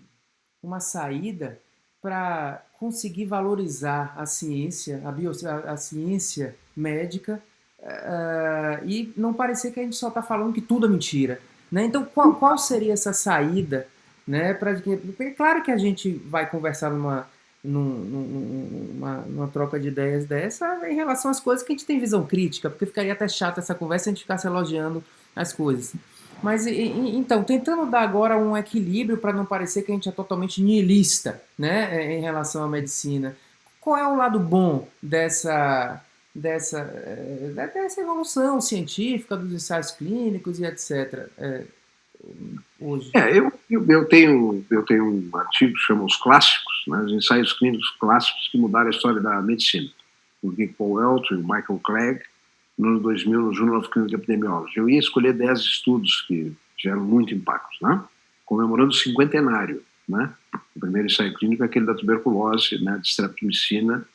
uma saída para conseguir valorizar a ciência, a ciência médica, e não parecer que a gente só está falando que tudo é mentira, né? Então, qual seria essa saída, né? Porque é claro que a gente vai conversar numa troca de ideias dessa em relação às coisas que a gente tem visão crítica, porque ficaria até chata essa conversa se a gente ficasse elogiando as coisas. Mas, então, tentando dar agora um equilíbrio para não parecer que a gente é totalmente nihilista, né, em relação à medicina. Qual é o lado bom dessa evolução científica, dos ensaios clínicos e etc. Hoje? Eu tenho um artigo que chama Os Clássicos, né, os ensaios clínicos clássicos que mudaram a história da medicina, do Dick Paul Elton e Michael Clegg, no ano 2000, no Journal of Clinical Epidemiology. Eu ia escolher 10 estudos que tiveram muito impacto, né? comemorando o cinquentenário, né? O primeiro ensaio clínico é aquele da tuberculose, né, de streptomicina,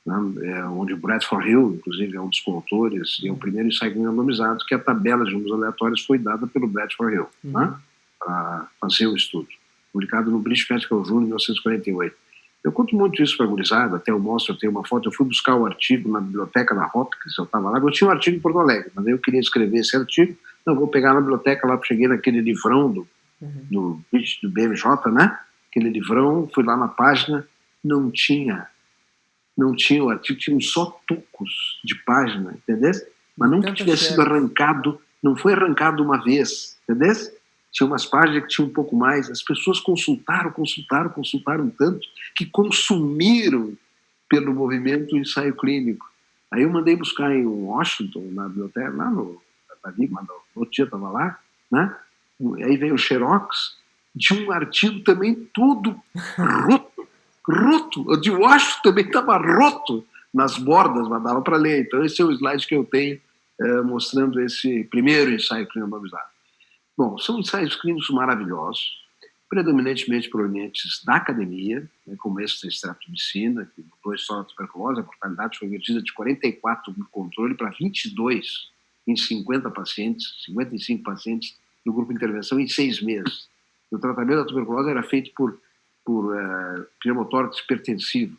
né, onde o Bradford Hill, inclusive, é um dos coautores, e é o primeiro ensaio clínico randomizado que a tabela de números aleatórios foi dada pelo Bradford Hill, né, para fazer o estudo, publicado no British Medical Journal em 1948. Eu conto muito isso para a gurizada, até eu mostro, eu tenho uma foto, eu fui buscar o artigo na biblioteca da Hopkins, eu estava lá, eu tinha um artigo em Porto Alegre, mas eu queria escrever esse artigo, não, vou pegar na biblioteca lá, cheguei naquele livrão do BMJ, né, aquele livrão, fui lá na página, não tinha o artigo, tinha só tocos de página, entendeu? Mas não que tivesse sido arrancado, não foi arrancado uma vez, entendeu? Tinha umas páginas que tinham um pouco mais, as pessoas consultaram tanto, que consumiram pelo movimento ensaio clínico. Aí eu mandei buscar em Washington, na biblioteca, lá no dia estava lá, né? Aí veio o xerox de um artigo também todo roto, o de Washington também estava roto nas bordas, mas dava para ler. Então esse é o slide que eu tenho mostrando esse primeiro ensaio clínico randomizado. Bom, são ensaios clínicos maravilhosos, predominantemente provenientes da academia, né, como esse da streptomicina, que mudou a história da tuberculose, a mortalidade foi reduzida de 44 no controle para 22 em 50 pacientes, 55 pacientes do grupo de intervenção em 6 meses. O tratamento da tuberculose era feito por pneumotórax hipertensivo.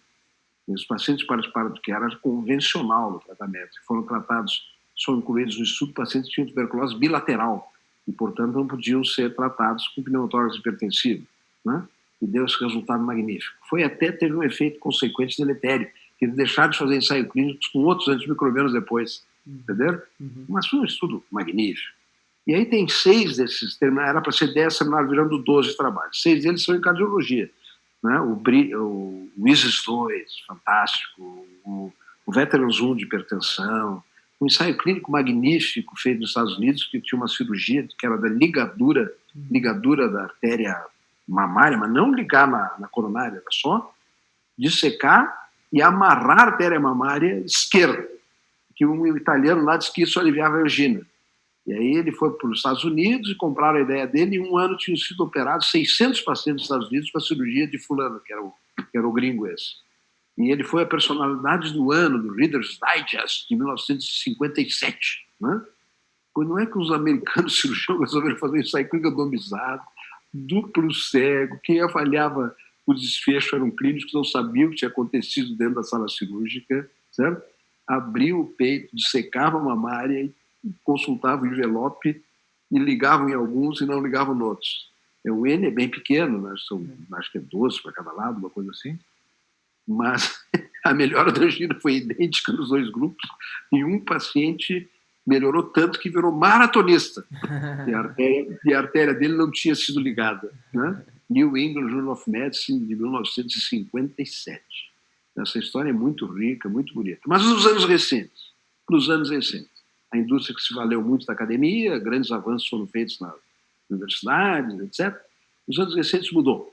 E os pacientes participaram do que era convencional no tratamento. Foram tratados, são incluídos no estudo, pacientes que tinham tuberculose bilateral, e, portanto, não podiam ser tratados com pneumotórax hipertensivo, né? E deu esse resultado magnífico. Teve um efeito consequente deletério, que eles deixaram de fazer ensaios clínicos com outros antimicrobianos depois, entendeu? Mas foi um estudo magnífico. E aí tem 6 desses, era para ser 10, terminaram virando 12 trabalhos. 6 deles são em cardiologia, né? O ISIS 2, fantástico, o Veterans 1 de hipertensão, um ensaio clínico magnífico feito nos Estados Unidos, que tinha uma cirurgia que era da ligadura da artéria mamária, mas não ligar na coronária, era só dissecar e amarrar a artéria mamária esquerda, que um italiano lá disse que isso aliviava a angina. E aí ele foi para os Estados Unidos e compraram a ideia dele, e em um ano tinham sido operados 600 pacientes nos Estados Unidos para a cirurgia de fulano, que era o gringo esse. E ele foi a personalidade do ano do Reader's Digest de 1957, né? Pois não é que os americanos cirurgiões resolveram fazer isso aí clínico randomizado, duplo cego, quem avaliava o desfecho eram clínicos que não sabiam o que tinha acontecido dentro da sala cirúrgica, certo? Abriu o peito, dissecava a mamária e consultava o envelope e ligavam em alguns e não ligavam em outros. O N é bem pequeno, né? Acho que é 12 para cada lado, uma coisa assim. Mas a melhora da angina foi idêntica nos 2 grupos, e um paciente melhorou tanto que virou maratonista, e a artéria dele não tinha sido ligada, né? New England Journal of Medicine, de 1957. Essa história é muito rica, muito bonita. Mas nos anos recentes, a indústria que se valeu muito da academia, grandes avanços foram feitos nas universidades, etc. Nos anos recentes mudou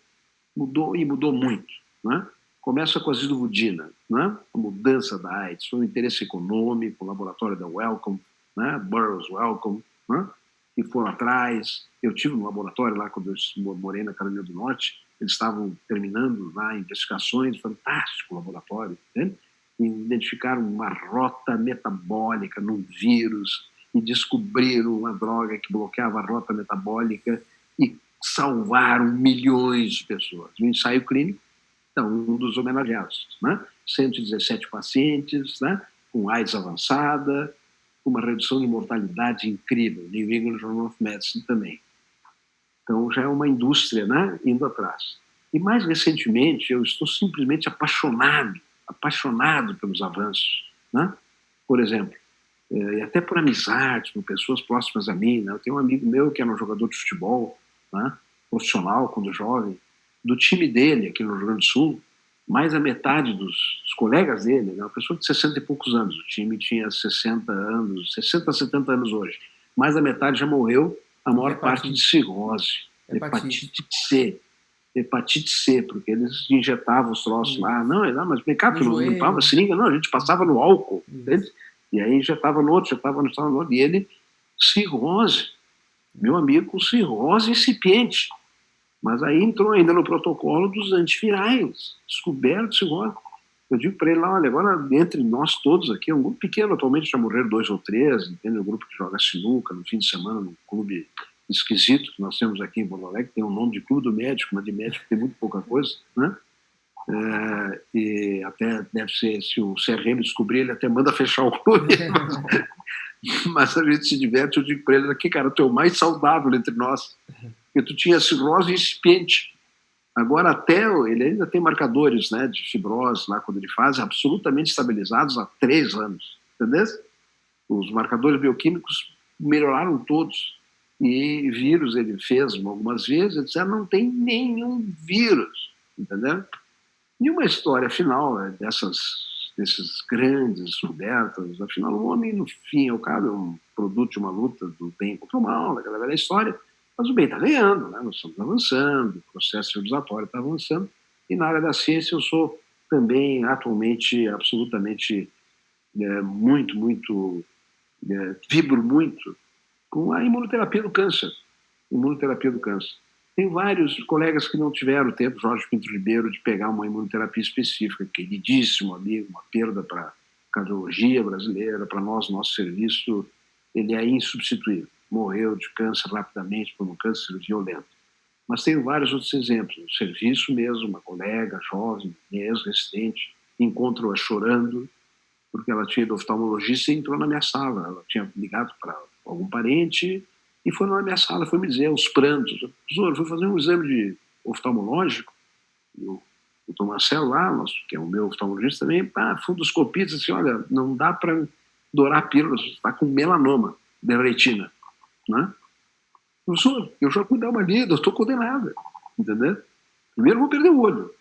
e mudou muito, né? Começa com a zidovudina, né? A mudança da AIDS, foi um interesse econômico, o laboratório da Wellcome, né? Burroughs Wellcome, né? Que foram atrás. Eu tive um laboratório lá quando eu morei na Carolina do Norte, eles estavam terminando lá investigações, fantástico laboratório, né? E identificaram uma rota metabólica num vírus e descobriram uma droga que bloqueava a rota metabólica e salvaram milhões de pessoas. No ensaio clínico, então, um dos homenageados, né? 117 pacientes, né? Com AIDS avançada, uma redução de mortalidade incrível, New England Journal of Medicine também. Então, já é uma indústria, né? Indo atrás. E mais recentemente, eu estou simplesmente apaixonado pelos avanços, né? Por exemplo, e até por amizade, por pessoas próximas a mim, né? Eu tenho um amigo meu que era um jogador de futebol, né? Profissional, quando jovem, do time dele aqui no Rio Grande do Sul, mais a metade dos colegas dele, né? Uma pessoa de 60 e poucos anos, o time tinha 60 anos, 60 a 70 anos hoje, mais a metade já morreu, a maior parte de cirrose, hepatite C, porque eles injetavam os troços lá, não, mas vem cá, tu não limpava a seringa, não, a gente passava no álcool, entende? E aí injetava no outro, e ele, cirrose, meu amigo, com cirrose incipiente, Mas aí entrou ainda no protocolo dos antivirais, descobertos igual. Eu digo para ele lá, olha, agora entre nós todos aqui, é um grupo pequeno, atualmente já morreram 2 ou 3, entende? Um grupo que joga sinuca no fim de semana num clube esquisito que nós temos aqui em Porto Alegre, tem o nome de Clube do Médico, mas de médico tem muito pouca coisa, né? E até deve ser, se o CRM descobrir, ele até manda fechar o clube. Mas a gente se diverte, eu digo para ele aqui, cara, tu é o mais saudável entre nós, porque tu tinha cirrose incipiente. Agora até, ele ainda tem marcadores, né, de fibrose lá quando ele faz, absolutamente estabilizados há 3 anos, entendeu? Os marcadores bioquímicos melhoraram todos. E vírus ele fez algumas vezes, etc. Não tem nenhum vírus, entendeu? E uma história final, né, desses grandes descobertas, afinal o homem no fim ao cabo é um produto de uma luta do bem contra o mal, daquela velha história, mas o bem está ganhando, né? Nós estamos avançando, o processo civilizatório está avançando, e na área da ciência eu sou também atualmente absolutamente muito, vibro muito com a imunoterapia do câncer. Imunoterapia do câncer. Tem vários colegas que não tiveram tempo, Jorge Pinto Ribeiro, de pegar uma imunoterapia específica, queridíssimo amigo, uma perda para a cardiologia brasileira, para nós, nosso serviço, ele é insubstituível. Morreu de câncer rapidamente por um câncer violento. Mas tenho vários outros exemplos. No serviço mesmo, uma colega jovem, ex-residente, encontro-a chorando, porque ela tinha ido oftalmologista e entrou na minha sala. Ela tinha ligado para algum parente e foi na minha sala, foi me dizer aos prantos, professor, fui fazer um exame de oftalmológico, e o doutor Marcelo lá, que é o meu oftalmologista também, fundoscopia, disse assim, olha, não dá para dourar pílulas, está com melanoma de retina, né? Professor, eu já fui dar uma lida, eu estou condenada, entendeu? Primeiro vou perder o olho.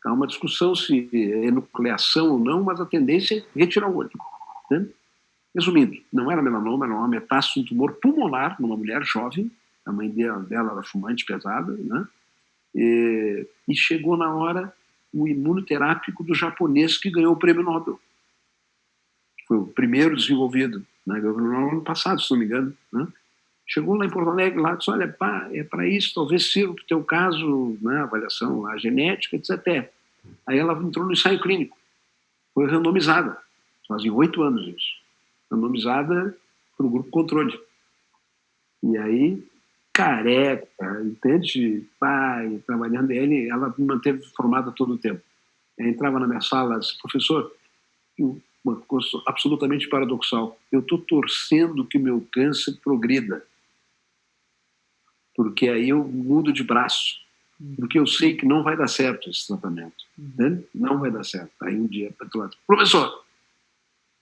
Há uma discussão se é nucleação ou não, mas a tendência é retirar o olho. Né? Resumindo, não era melanoma, era uma metástase, um tumor pulmonar numa mulher jovem, a mãe dela era fumante pesada, né? E chegou na hora o imunoterápico do japonês que ganhou o prêmio Nobel. Foi o primeiro desenvolvido, né? Ganhou no ano passado, se não me engano, né? Chegou lá em Porto Alegre, lá disse, olha, pá, é para isso, talvez sirva para o teu caso, né, avaliação a genética, etc. Aí ela entrou no ensaio clínico, foi randomizada, fazia 8 anos isso, randomizada para o grupo controle. E aí, careca, entende? Pai, trabalhando, ela me manteve formada todo o tempo. Eu entrava na minha sala, disse, professor, uma coisa absolutamente paradoxal, eu estou torcendo que o meu câncer progrida, porque aí eu mudo de braço, porque eu sei que não vai dar certo esse tratamento, né? Não vai dar certo. Aí um dia, professor,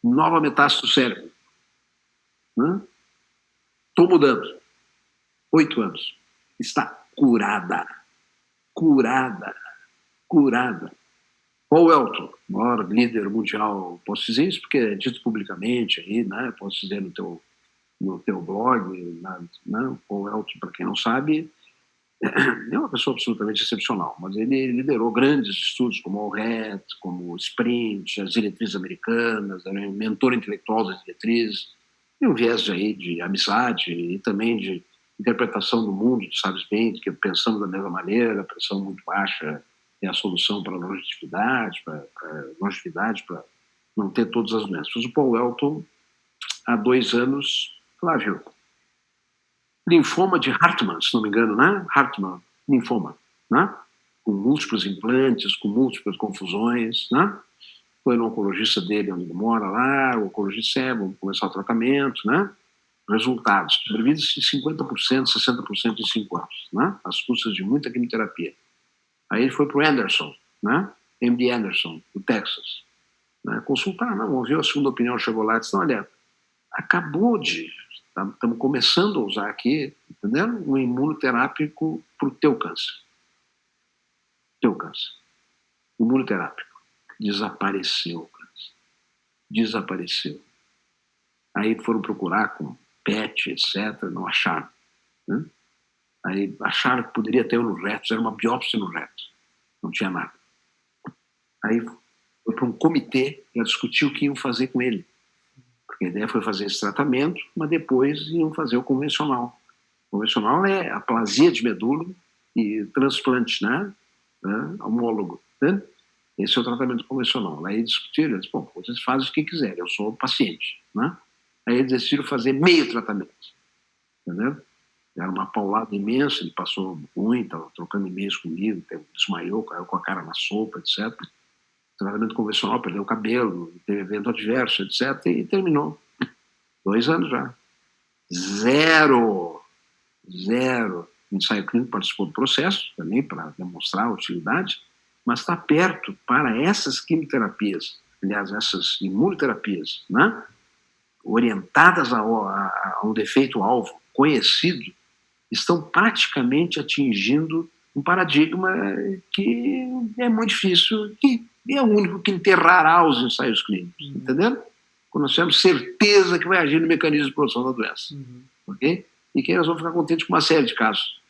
nova metástase do cérebro, estou mudando, 8 anos, está curada, curada, curada. Paul Elton, maior líder mundial, posso dizer isso porque é dito publicamente aí, né? Posso dizer no teu blog, né? Paul Elton, para quem não sabe, é uma pessoa absolutamente excepcional, mas ele liderou grandes estudos como o RET, como o Sprint, as diretrizes americanas, era um mentor intelectual das diretrizes, e um viés aí de amizade e também de interpretação do mundo, tu sabes bem, que pensamos da mesma maneira, pressão muito baixa é a solução para a longevidade, para não ter todas as doenças. Mas o Paul Elton, há 2 anos, Flávio, linfoma de Hartmann, se não me engano, né? Hartmann, linfoma, né? Com múltiplos implantes, com múltiplas confusões, né? Foi no oncologista dele, onde ele mora lá, o oncologista disse, vamos começar o tratamento, né? Resultados, sobrevida de 50%, 60% em 5 anos, né? Às custas de muita quimioterapia. Aí ele foi para o Anderson, né? MD Anderson, do Texas, né? Consultar, não, ouviu a segunda opinião, chegou lá e disse, olha, acabou de, estamos começando a usar aqui, entendeu? Um imunoterápico para o teu câncer. Teu câncer. Imunoterápico. Desapareceu o câncer. Desapareceu. Aí foram procurar com PET, etc., não acharam. Né? Aí acharam que poderia ter no reto, era uma biópsia no reto. Não tinha nada. Aí foi para um comitê para discutir o que iam fazer com ele. Porque a ideia foi fazer esse tratamento, mas depois iam fazer o convencional. O convencional é a aplasia de medula, e transplante, né, homólogo, né? Esse é o tratamento convencional. Aí discutiram, eles, bom, vocês fazem o que quiserem, eu sou o paciente, né? Aí eles decidiram fazer meio tratamento, entendeu? Era uma paulada imensa, ele passou ruim, estava trocando e-mails comigo, desmaiou, caiu com a cara na sopa, etc. Tratamento convencional, perdeu o cabelo, teve evento adverso, etc. E terminou. 2 anos já. Zero ensaio clínico, participou do processo também para demonstrar a utilidade, mas está perto para essas quimioterapias, aliás, essas imunoterapias, né, orientadas a um defeito-alvo conhecido, estão praticamente atingindo um paradigma que é muito difícil, que é o único que enterrará os ensaios clínicos, entendeu? Quando nós temos certeza que vai agir no mecanismo de produção da doença, ok? E que nós vamos ficar contentes com uma série de casos,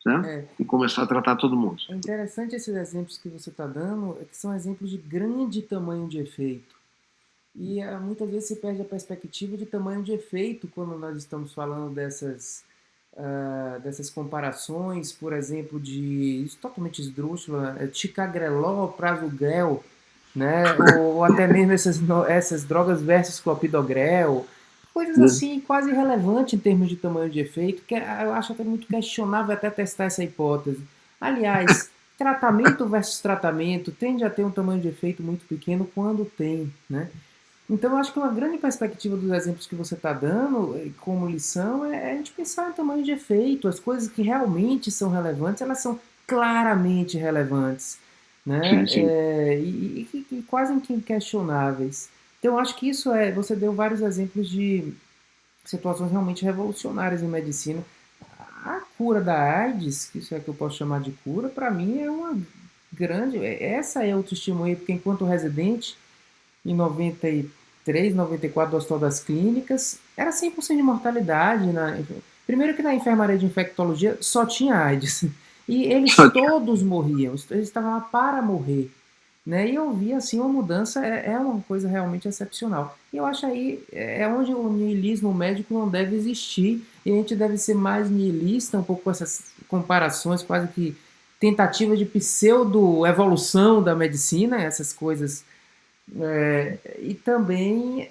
né? E começar a tratar todo mundo. É interessante esses exemplos que você está dando, que são exemplos de grande tamanho de efeito. E muitas vezes se perde a perspectiva de tamanho de efeito quando nós estamos falando dessas comparações, por exemplo, isso totalmente esdrúxula, ticagrelol, prasugrel, né? ou até mesmo essas drogas versus clopidogrel, coisas assim quase irrelevantes em termos de tamanho de efeito, que eu acho até muito questionável até testar essa hipótese. Aliás, tratamento versus tratamento tende a ter um tamanho de efeito muito pequeno quando tem, né? Então, eu acho que uma grande perspectiva dos exemplos que você está dando como lição é a gente pensar em tamanho de efeito. As coisas que realmente são relevantes, elas são claramente relevantes, né? Sim, sim. E quase inquestionáveis. Então, eu acho que isso você deu vários exemplos de situações realmente revolucionárias em medicina. A cura da AIDS, que isso é que eu posso chamar de cura, para mim é uma grande... Essa é o testemunho, porque enquanto residente em 93, 94 do Hospital das Clínicas, era 100% de mortalidade. Primeiro que na enfermaria de infectologia só tinha AIDS. E eles todos morriam, eles estavam lá para morrer. Né? E eu vi assim uma mudança, é uma coisa realmente excepcional. E eu acho aí é onde o niilismo médico não deve existir, e a gente deve ser mais niilista, um pouco com essas comparações, quase que tentativa de pseudo-evolução da medicina, essas coisas e também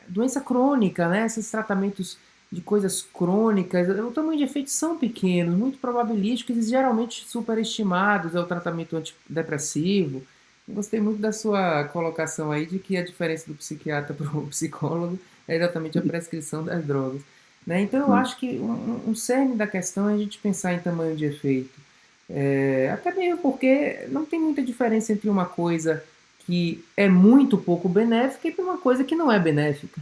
doença crônica, né? Esses tratamentos de coisas crônicas, o tamanho de efeitos são pequenos, muito probabilísticos e geralmente superestimados. É o tratamento antidepressivo. Eu gostei muito da sua colocação aí de que a diferença do psiquiatra para o psicólogo é exatamente a prescrição das drogas. Né? Então eu acho que um cerne da questão é a gente pensar em tamanho de efeito. Até mesmo porque não tem muita diferença entre uma coisa que é muito pouco benéfica e uma coisa que não é benéfica.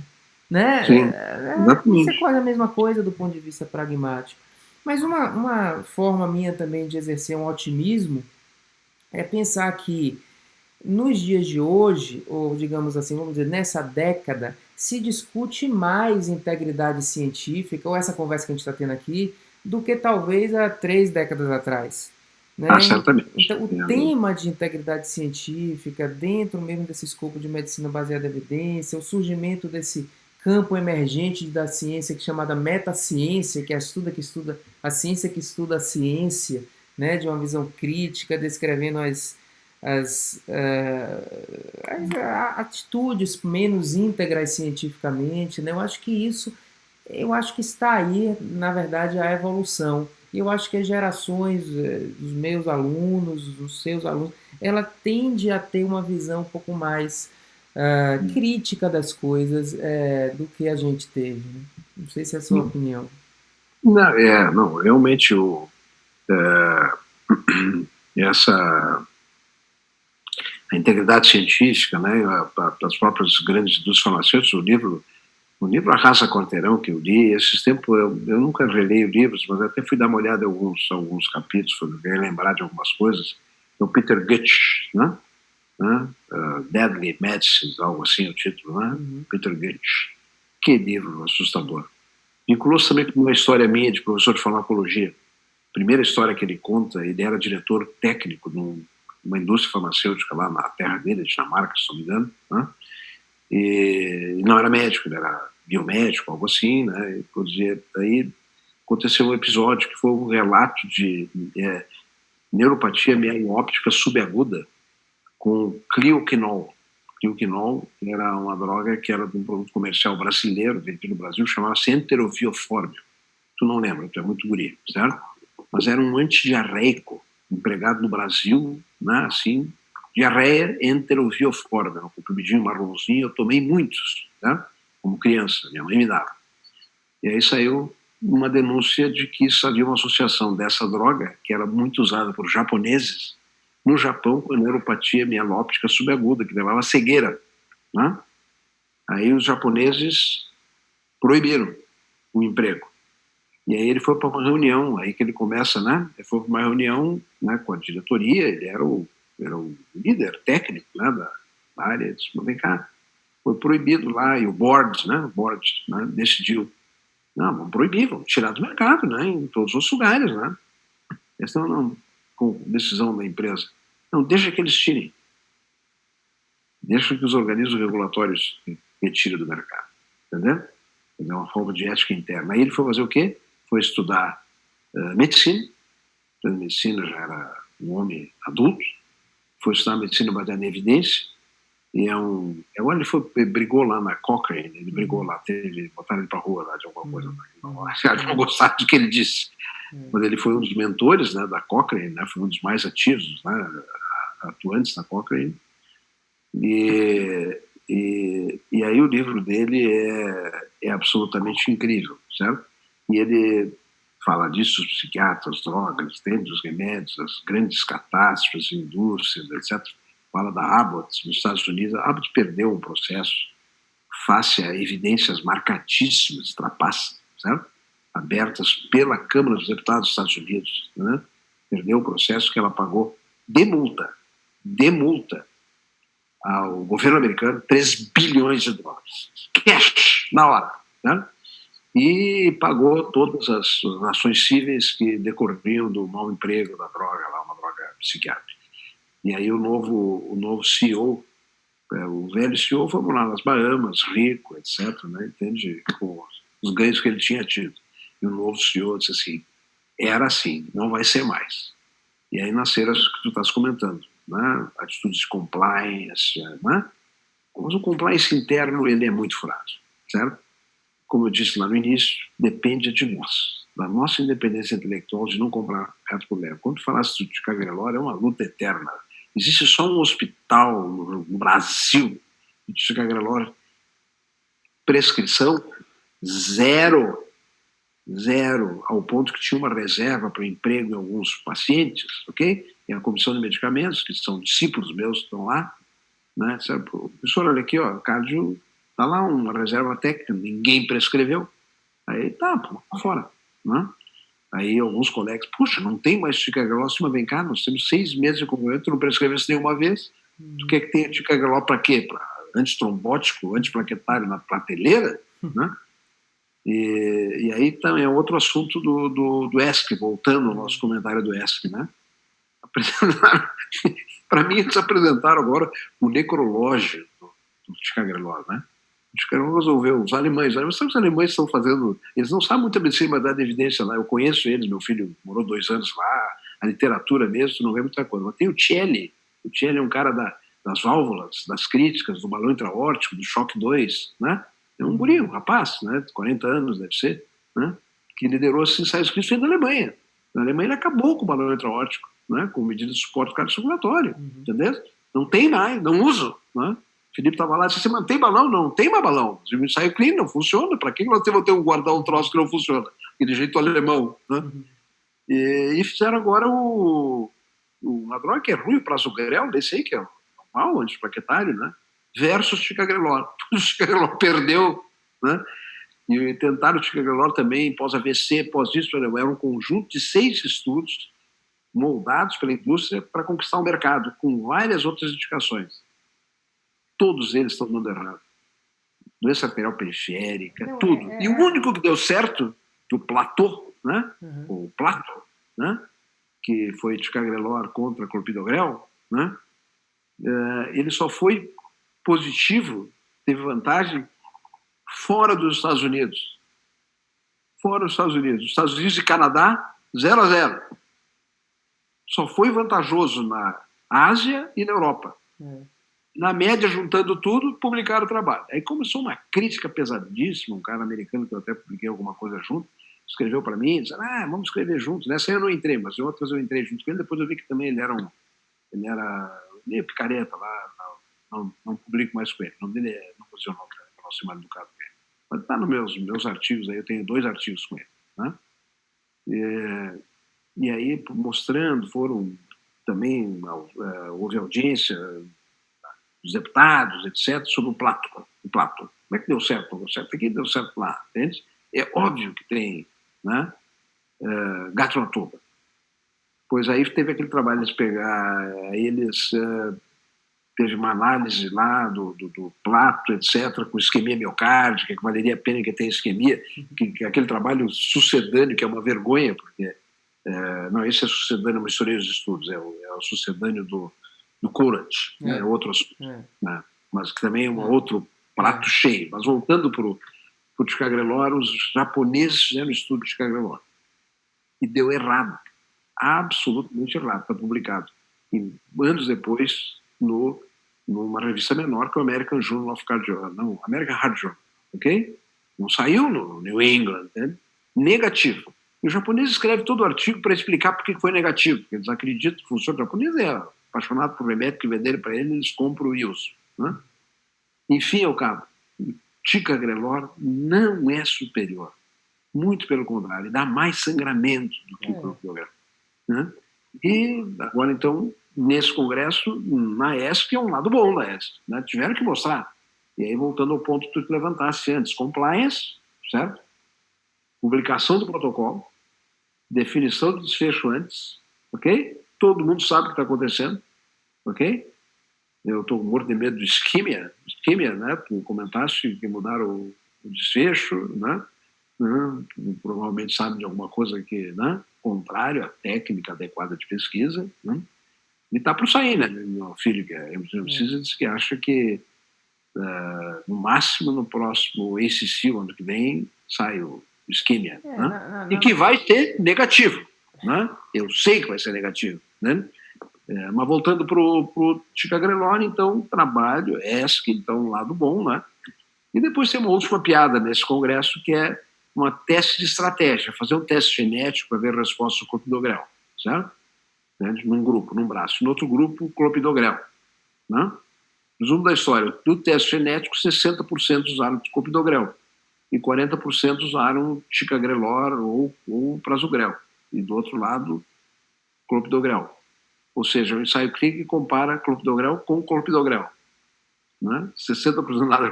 Né? Sim, Isso é exatamente. quase a mesma coisa do ponto de vista pragmático. Mas uma forma minha também de exercer um otimismo é pensar que nos dias de hoje, ou digamos assim, vamos dizer, nessa década, se discute mais integridade científica, ou essa conversa que a gente está tendo aqui, do que talvez há 3 décadas atrás. Né? Certamente. Então, o tema de integridade científica, dentro mesmo desse escopo de medicina baseada em evidência, o surgimento desse campo emergente da ciência que é chamada metaciência, que é a ciência que estuda a ciência, né, de uma visão crítica, descrevendo as atitudes menos íntegras cientificamente, né? Eu acho que está aí, na verdade, a evolução. E eu acho que as gerações dos meus alunos, dos seus alunos, ela tende a ter uma visão um pouco mais crítica das coisas do que a gente teve. Né? Não sei se é a sua opinião. Não, não, realmente essa a integridade científica, né, as próprias grandes indústrias farmacêuticas, o livro Arrasa Quarteirão que eu li, esses tempos eu nunca releio livros, mas até fui dar uma olhada em alguns capítulos, fui lembrar de algumas coisas, o Peter Gutsch, né? Deadly Medicines, algo assim o título, né? Peter Gutsch. Que livro assustador. Vinculou-se também com uma história minha de professor de farmacologia. Primeira história que ele conta, ele era diretor técnico de uma indústria farmacêutica lá na terra dele, Dinamarca, se não me engano, né? E não era médico, ele era biomédico, algo assim, né? E produzia, aí aconteceu um episódio que foi um relato de neuropatia mielóptica subaguda com Clioquinol. Clioquinol era uma droga que era de um produto comercial brasileiro, vendido no Brasil, chamava-se enterovioformio. Tu não lembra, tu é muito guri, certo? Mas era um antidiarreico empregado no Brasil, né, assim, diarreia enterovioformio, um comprimidinho marronzinho, eu tomei muitos, né, como criança, minha mãe me dava. E aí saiu uma denúncia de que havia uma associação dessa droga, que era muito usada por japoneses, no Japão, com a neuropatia mielóptica subaguda, que levava a cegueira. Né? Aí os japoneses proibiram o emprego. E aí ele foi para uma reunião, aí que ele começa, né? Ele foi para uma reunião, né, com a diretoria, ele era o líder técnico, né, da área, ele disse, vem cá, foi proibido lá, e o board, né, decidiu, não, vamos proibir, vamos tirar do mercado, né, em todos os lugares, né? Eles não, com decisão da empresa. Não, deixa que eles tirem. Deixa que os organismos regulatórios retirem do mercado. Entendeu? É uma forma de ética interna. Aí ele foi fazer o quê? Foi estudar medicina. Então, medicina já era um homem adulto. Foi estudar medicina baseada em evidência. E agora ele brigou lá na Cochrane. Ele brigou lá, botaram ele para a rua lá de alguma coisa. Não gostaram do que ele disse. Mas ele foi um dos mentores, né, da Cochrane, né, foi um dos mais ativos, né, atuantes na Cochrane. E aí o livro dele é absolutamente incrível, certo? E ele fala disso, os psiquiatras, drogas, os remédios, as grandes catástrofes, indústrias, etc. Fala da Abbott nos Estados Unidos. A Abbott perdeu um processo face a evidências marcatíssimas, trapaças, certo? Abertas pela Câmara dos Deputados dos Estados Unidos, né? Perdeu o processo que ela pagou de multa ao governo americano 3 bilhões de dólares, cash, na hora, né? E pagou todas as ações cíveis que decorriam do mau emprego da droga, lá, uma droga psiquiátrica. E aí o novo CEO, o velho CEO foi lá nas Bahamas, rico, etc., né? Entende? Com os ganhos que ele tinha tido. E o novo CEO disse assim, era assim, não vai ser mais. E aí nasceram as que tu estás comentando, né? Atitudes de compliance, né? Mas o compliance interno ele é muito frágil, certo? Como eu disse lá no início, depende de nós, da nossa independência intelectual de não comprar gato por lebre. Quando tu falaste de Ticagrelor, é uma luta eterna. Existe só um hospital no Brasil de Ticagrelor, prescrição zero, ao ponto que tinha uma reserva para emprego em alguns pacientes, ok? Tem a comissão de medicamentos, que são discípulos meus que estão lá, né? Sabe, professor, olha aqui, ó, cardio, tá lá uma reserva técnica, ninguém prescreveu, aí tá, pô, fora, né? Aí alguns colegas, puxa, não tem mais ticagrelor, mas vem cá, nós temos 6 meses de acompanhamento, tu não prescrevesse nenhuma vez, tu quer que tenha ticagrelor para quê? Para antitrombótico, antiplaquetário na prateleira, né? E aí também é outro assunto do ESC, voltando ao nosso comentário do ESC, né? Para mim, eles apresentaram agora o necrológio do Ticagrelor, né? O Ticagrelor resolveu, os alemães estão fazendo, eles não sabem muito a medicina, mas dá de evidência lá, eu conheço eles, meu filho morou 2 anos lá, a literatura mesmo, tu não vê muita coisa, mas tem o Celli é um cara das válvulas, das críticas, do balão intraórtico, do choque 2, né? É um guri, um rapaz, né, 40 anos deve ser, né, que liderou esses ensaios clínicos da Alemanha. Na Alemanha ele acabou com o balão intraórtico, né, com medida de suporte cardiocirculatório, entendeu? Não tem mais, não uso, né? O Felipe estava lá e disse, você mantém balão? Não tem mais balão. O ensaio clínico não funciona, para que nós temos que guardar um troço que não funciona? Aquele jeito alemão, né? E fizeram agora uma droga que é ruim, o prasugrel, desse aí que é normal, antiplaquetário, né? Versus Ticagrelor. O Ticagrelor perdeu, né? E tentaram o Ticagrelor também pós-AVC, pós-isso, era um conjunto de 6 estudos moldados pela indústria para conquistar o mercado, com várias outras indicações. Todos eles estão dando errado. Doença arterial periférica, não, tudo. E o único que deu certo, o Platô, né? O Plato, né? Que foi Ticagrelor contra clopidogrel, né? Ele só foi positivo, teve vantagem fora dos Estados Unidos. fora os Estados Unidos. Os Estados Unidos e Canadá, 0-0. Só foi vantajoso na Ásia e na Europa. Na média, juntando tudo, publicaram o trabalho. Aí começou uma crítica pesadíssima, um cara americano que eu até publiquei alguma coisa junto, escreveu para mim, disse, vamos escrever juntos. Nessa eu não entrei, mas em outras eu entrei junto com ele, depois eu vi que também ele era meio picareta lá, não publico mais com ele. O nome dele não vou dizer o nome, para não ser mal educado com ele. Mas está nos meus artigos aí, eu tenho 2 artigos com ele. Né? E aí, mostrando, foram também, houve audiência dos deputados, etc., sobre o Plato. Como é que deu certo? Deu certo aqui, deu certo lá. Entende? É óbvio que tem, né, gato na tuba. Pois aí teve aquele trabalho de pegar, teve uma análise lá do Plato, etc., com isquemia miocárdica, que valeria a pena que tenha isquemia, que aquele trabalho sucedâneo, que é uma vergonha, porque não, esse é sucedâneo, misturei os estudos, é o sucedâneo do Courage, né, outro assunto, né, mas que também é um outro prato cheio. Mas voltando para o ticagrelor, os japoneses fizeram um estudo de ticagrelor e deu errado, absolutamente errado, está publicado. E anos depois, numa revista menor, que é o American Journal of Cardiology, não, American Heart Journal, ok? Não saiu no New England, né? Negativo. E o japonês escreve todo o artigo para explicar por que foi negativo, porque eles acreditam que funciona. O japonês é apaixonado por remédio que venderem para ele, eles compram e usam. Né? Enfim, ao cabo, o ticagrelor não é superior. Muito pelo contrário, dá mais sangramento do que o clopidogrel. Né? E agora, então, nesse congresso, na ESC, é um lado bom da ESC. Né? Tiveram que mostrar. E aí, voltando ao ponto que tu levantasse antes, compliance, certo? Publicação do protocolo, definição do desfecho antes, ok? Todo mundo sabe o que está acontecendo, ok? Eu estou morto de medo de isquemia, né? Tu comentaste que mudaram o desfecho, né? Provavelmente sabe de alguma coisa que, né? Contrário à técnica adequada de pesquisa, né? E está para sair, né? Meu filho, que é disse que acha que no máximo no próximo ACC, ano que vem, sai o isquemia, né? E que vai ser negativo, né? Eu sei que vai ser negativo, né? Mas voltando para o ticagrelor, então, trabalho, ESC, então, lado bom, né? E depois tem uma última piada nesse congresso, que é uma teste de estratégia, fazer um teste genético para ver a resposta do clopidogrel, certo? Né? Num grupo, num braço. No outro grupo, clopidogrel, né? Resumo da história, do teste genético, 60% usaram clopidogrel e 40% usaram ticagrelor ou prasugrel. E do outro lado, clopidogrel. Ou seja, o ensaio clínico compara clopidogrel com clopidogrel. Né? 60% nada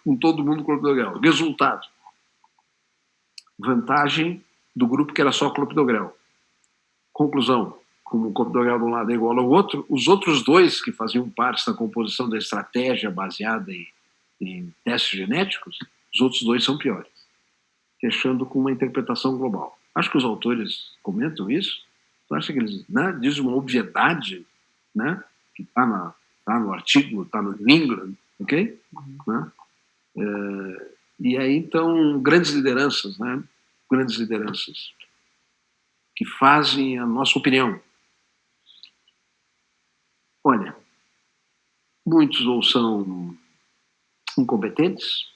com todo mundo clopidogrel. Resultado. Vantagem do grupo que era só clopidogrel. Conclusão. Como o clopidogrel de um lado é igual ao outro, os outros 2 que faziam parte da composição da estratégia baseada em testes genéticos, os outros 2 são piores. Fechando com uma interpretação global. Acho que os autores comentam isso. Tu acha que eles, né, dizem uma obviedade, né, que está no artigo, está no New England, ok? Né? E aí, então, grandes lideranças, né? Grandes lideranças que fazem a nossa opinião. Olha, muitos ou são incompetentes,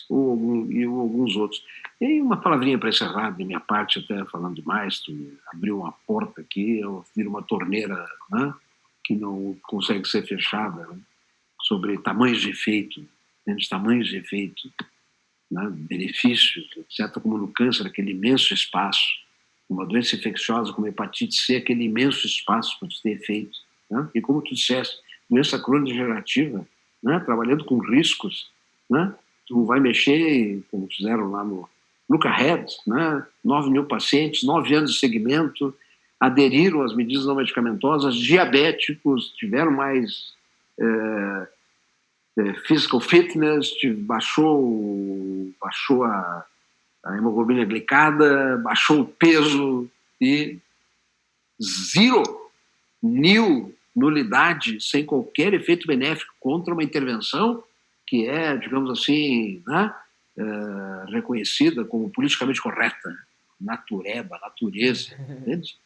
ou alguns outros. E aí uma palavrinha para encerrar, de minha parte, até falando demais, tu abriu uma porta aqui, eu viro uma torneira, né, que não consegue ser fechada, né, sobre tamanhos de efeito, tamanhos de efeito, né, benefícios, etc., como no câncer, aquele imenso espaço, uma doença infecciosa como hepatite C, aquele imenso espaço para ter efeito. Né, e como tu disseste, doença crônico-degenerativa, né, trabalhando com riscos, né, tu vai mexer, como fizeram lá no Luca Head, né, 9 mil pacientes, 9 anos de segmento, aderiram às medidas não medicamentosas, diabéticos, tiveram mais physical fitness, baixou a hemoglobina glicada, baixou o peso e nulidade, sem qualquer efeito benéfico contra uma intervenção que é, digamos assim, né, reconhecida como politicamente correta, natureba, natureza, entende?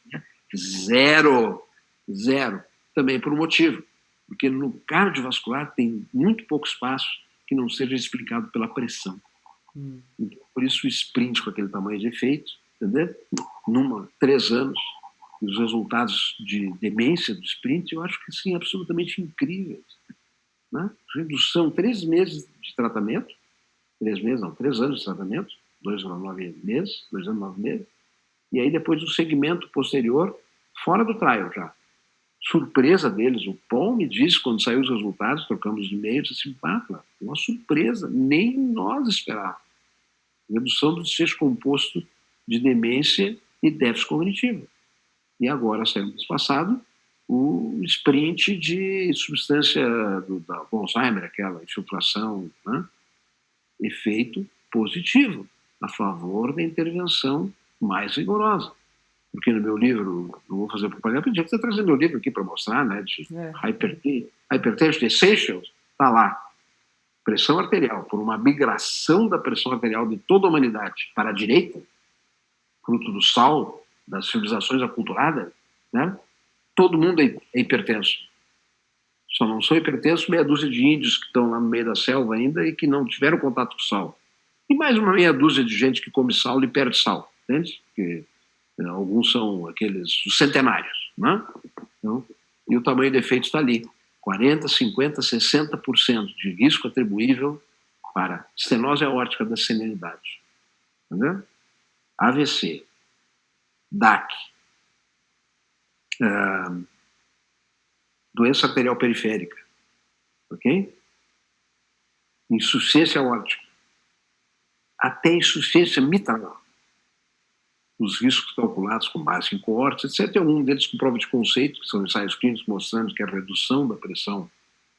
Zero, zero. Também por um motivo, porque no cardiovascular tem muito pouco espaço que não seja explicado pela pressão. Então, por isso o sprint com aquele tamanho de efeito, entendeu? 3 anos, os resultados de demência do sprint, eu acho que sim, absolutamente incríveis. Né? Redução, 3 meses de tratamento, 3 meses, não, 3 anos de tratamento, 2 anos, 9 meses, 2 anos, 9 meses, e aí depois o segmento posterior, fora do trial já. Surpresa deles, o Paul me disse quando saiu os resultados, trocamos e-mails, assim, uma surpresa, nem nós esperávamos. Redução do desfecho composto de demência e déficit cognitivo. E agora, saiu mês passado, o sprint de substância da Alzheimer, aquela infiltração, né? Efeito positivo, a favor da intervenção mais rigorosa. Porque no meu livro, não vou fazer propaganda, podia estar trazendo meu livro aqui para mostrar, né, de Hypertension Essentials, está lá. Pressão arterial, por uma migração da pressão arterial de toda a humanidade para a direita, fruto do sal, das civilizações aculturadas, né? Todo mundo é hipertenso. Só não são hipertensos meia dúzia de índios que estão lá no meio da selva ainda e que não tiveram contato com sal. E mais uma meia dúzia de gente que come sal e perde sal, entende? Porque alguns são aqueles os centenários, né? Então, e o tamanho do efeito está ali. 40%, 50%, 60% de risco atribuível para estenose aórtica da senilidade. Entendeu? AVC, DAC, doença arterial periférica, ok? Insuficiência aórtica, até insuficiência mitral. Os riscos calculados com base em coortes, etc. Tem um deles com prova de conceito, que são ensaios clínicos mostrando que a redução da pressão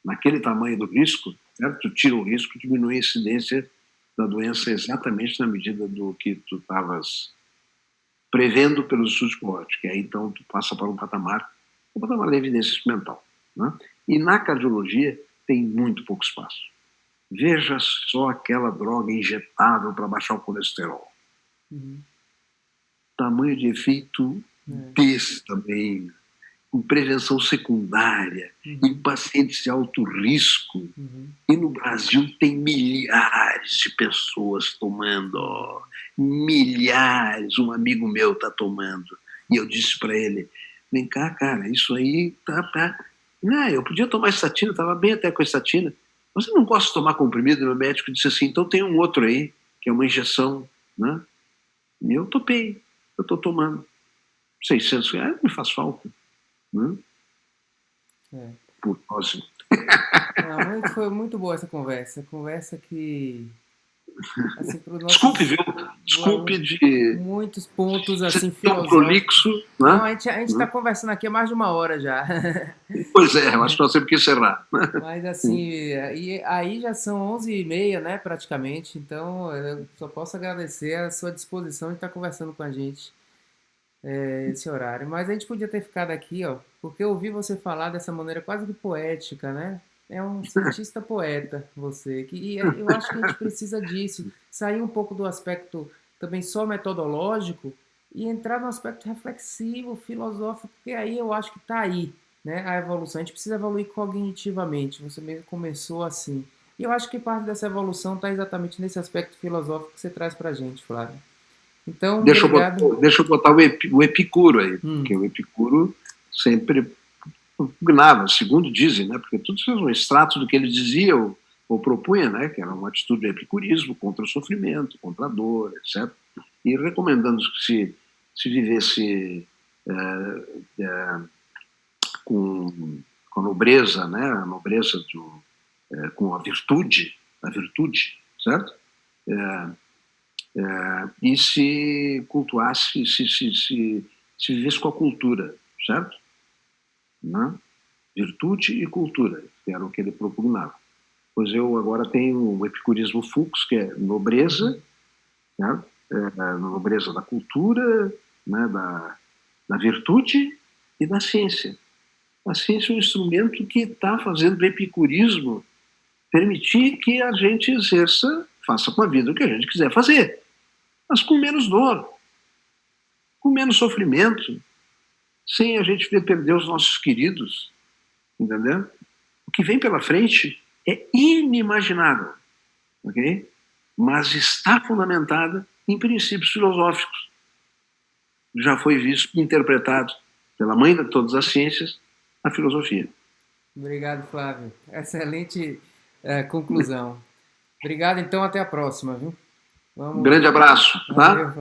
naquele tamanho do risco, certo? Tu tira o risco, diminui a incidência da doença exatamente na medida do que tu estavas prevendo pelos estudos de coorte, que aí então tu passa para um patamar da evidência experimental. Né? E na cardiologia tem muito pouco espaço. Veja só aquela droga injetável para baixar o colesterol. Tamanho de efeito desse também, com prevenção secundária, em pacientes de alto risco. E no Brasil tem milhares de pessoas tomando, milhares. Um amigo meu está tomando. E eu disse para ele, vem cá, cara, isso aí tá... Não, eu podia tomar estatina, estava bem até com a estatina. Mas eu não gosto de tomar comprimido. Meu médico disse assim, então tem um outro aí, que é uma injeção, né? E eu topei. Eu estou tomando R$600, me faz falta. Né? Por causa. Não, mas foi muito boa essa conversa. Conversa que... Assim, pro nosso... Desculpe, viu? Desculpe de... Muitos pontos, assim, filosóficos. Prolixo, né? Não, a gente está conversando aqui há mais de 1 hora já. Pois é, eu acho que nós temos que encerrar. Mas, assim, e aí já são 11h30, né, praticamente. Então, eu só posso agradecer a sua disposição de estar conversando com a gente esse horário. Mas a gente podia ter ficado aqui, ó, porque eu ouvi você falar dessa maneira quase que poética, né? É um cientista poeta, você. E eu acho que a gente precisa disso. Sair um pouco do aspecto também só metodológico e entrar no aspecto reflexivo, filosófico, porque aí eu acho que está aí, né, a evolução. A gente precisa evoluir cognitivamente. Você mesmo começou assim. E eu acho que parte dessa evolução está exatamente nesse aspecto filosófico que você traz para a gente, Flávio. Então, obrigado. Deixa eu botar o Epicuro aí, porque o Epicuro sempre pugnava, segundo dizem, né? Porque tudo isso é um extrato do que ele dizia ou propunha, né? Que era uma atitude de epicurismo contra o sofrimento, contra a dor, etc. E recomendando que se vivesse com a nobreza, né? A nobreza com a virtude, certo? E se cultuasse, se vivesse com a cultura, certo? Né? Virtude e cultura, que era o que ele propugnava. Pois eu agora tenho o epicurismo Fuchs, que é nobreza, né? Nobreza da cultura, né? da virtude e da ciência. A ciência é um instrumento que está fazendo o epicurismo permitir que a gente exerça faça com a vida o que a gente quiser fazer, mas com menos dor, com menos sofrimento, sem a gente ver perder os nossos queridos, entendeu? O que vem pela frente é inimaginável, ok? Mas está fundamentada em princípios filosóficos. Já foi visto e interpretado pela mãe de todas as ciências, a filosofia. Obrigado, Flávio. Excelente conclusão. Obrigado, então, até a próxima, viu? Um grande abraço, tá? Valeu.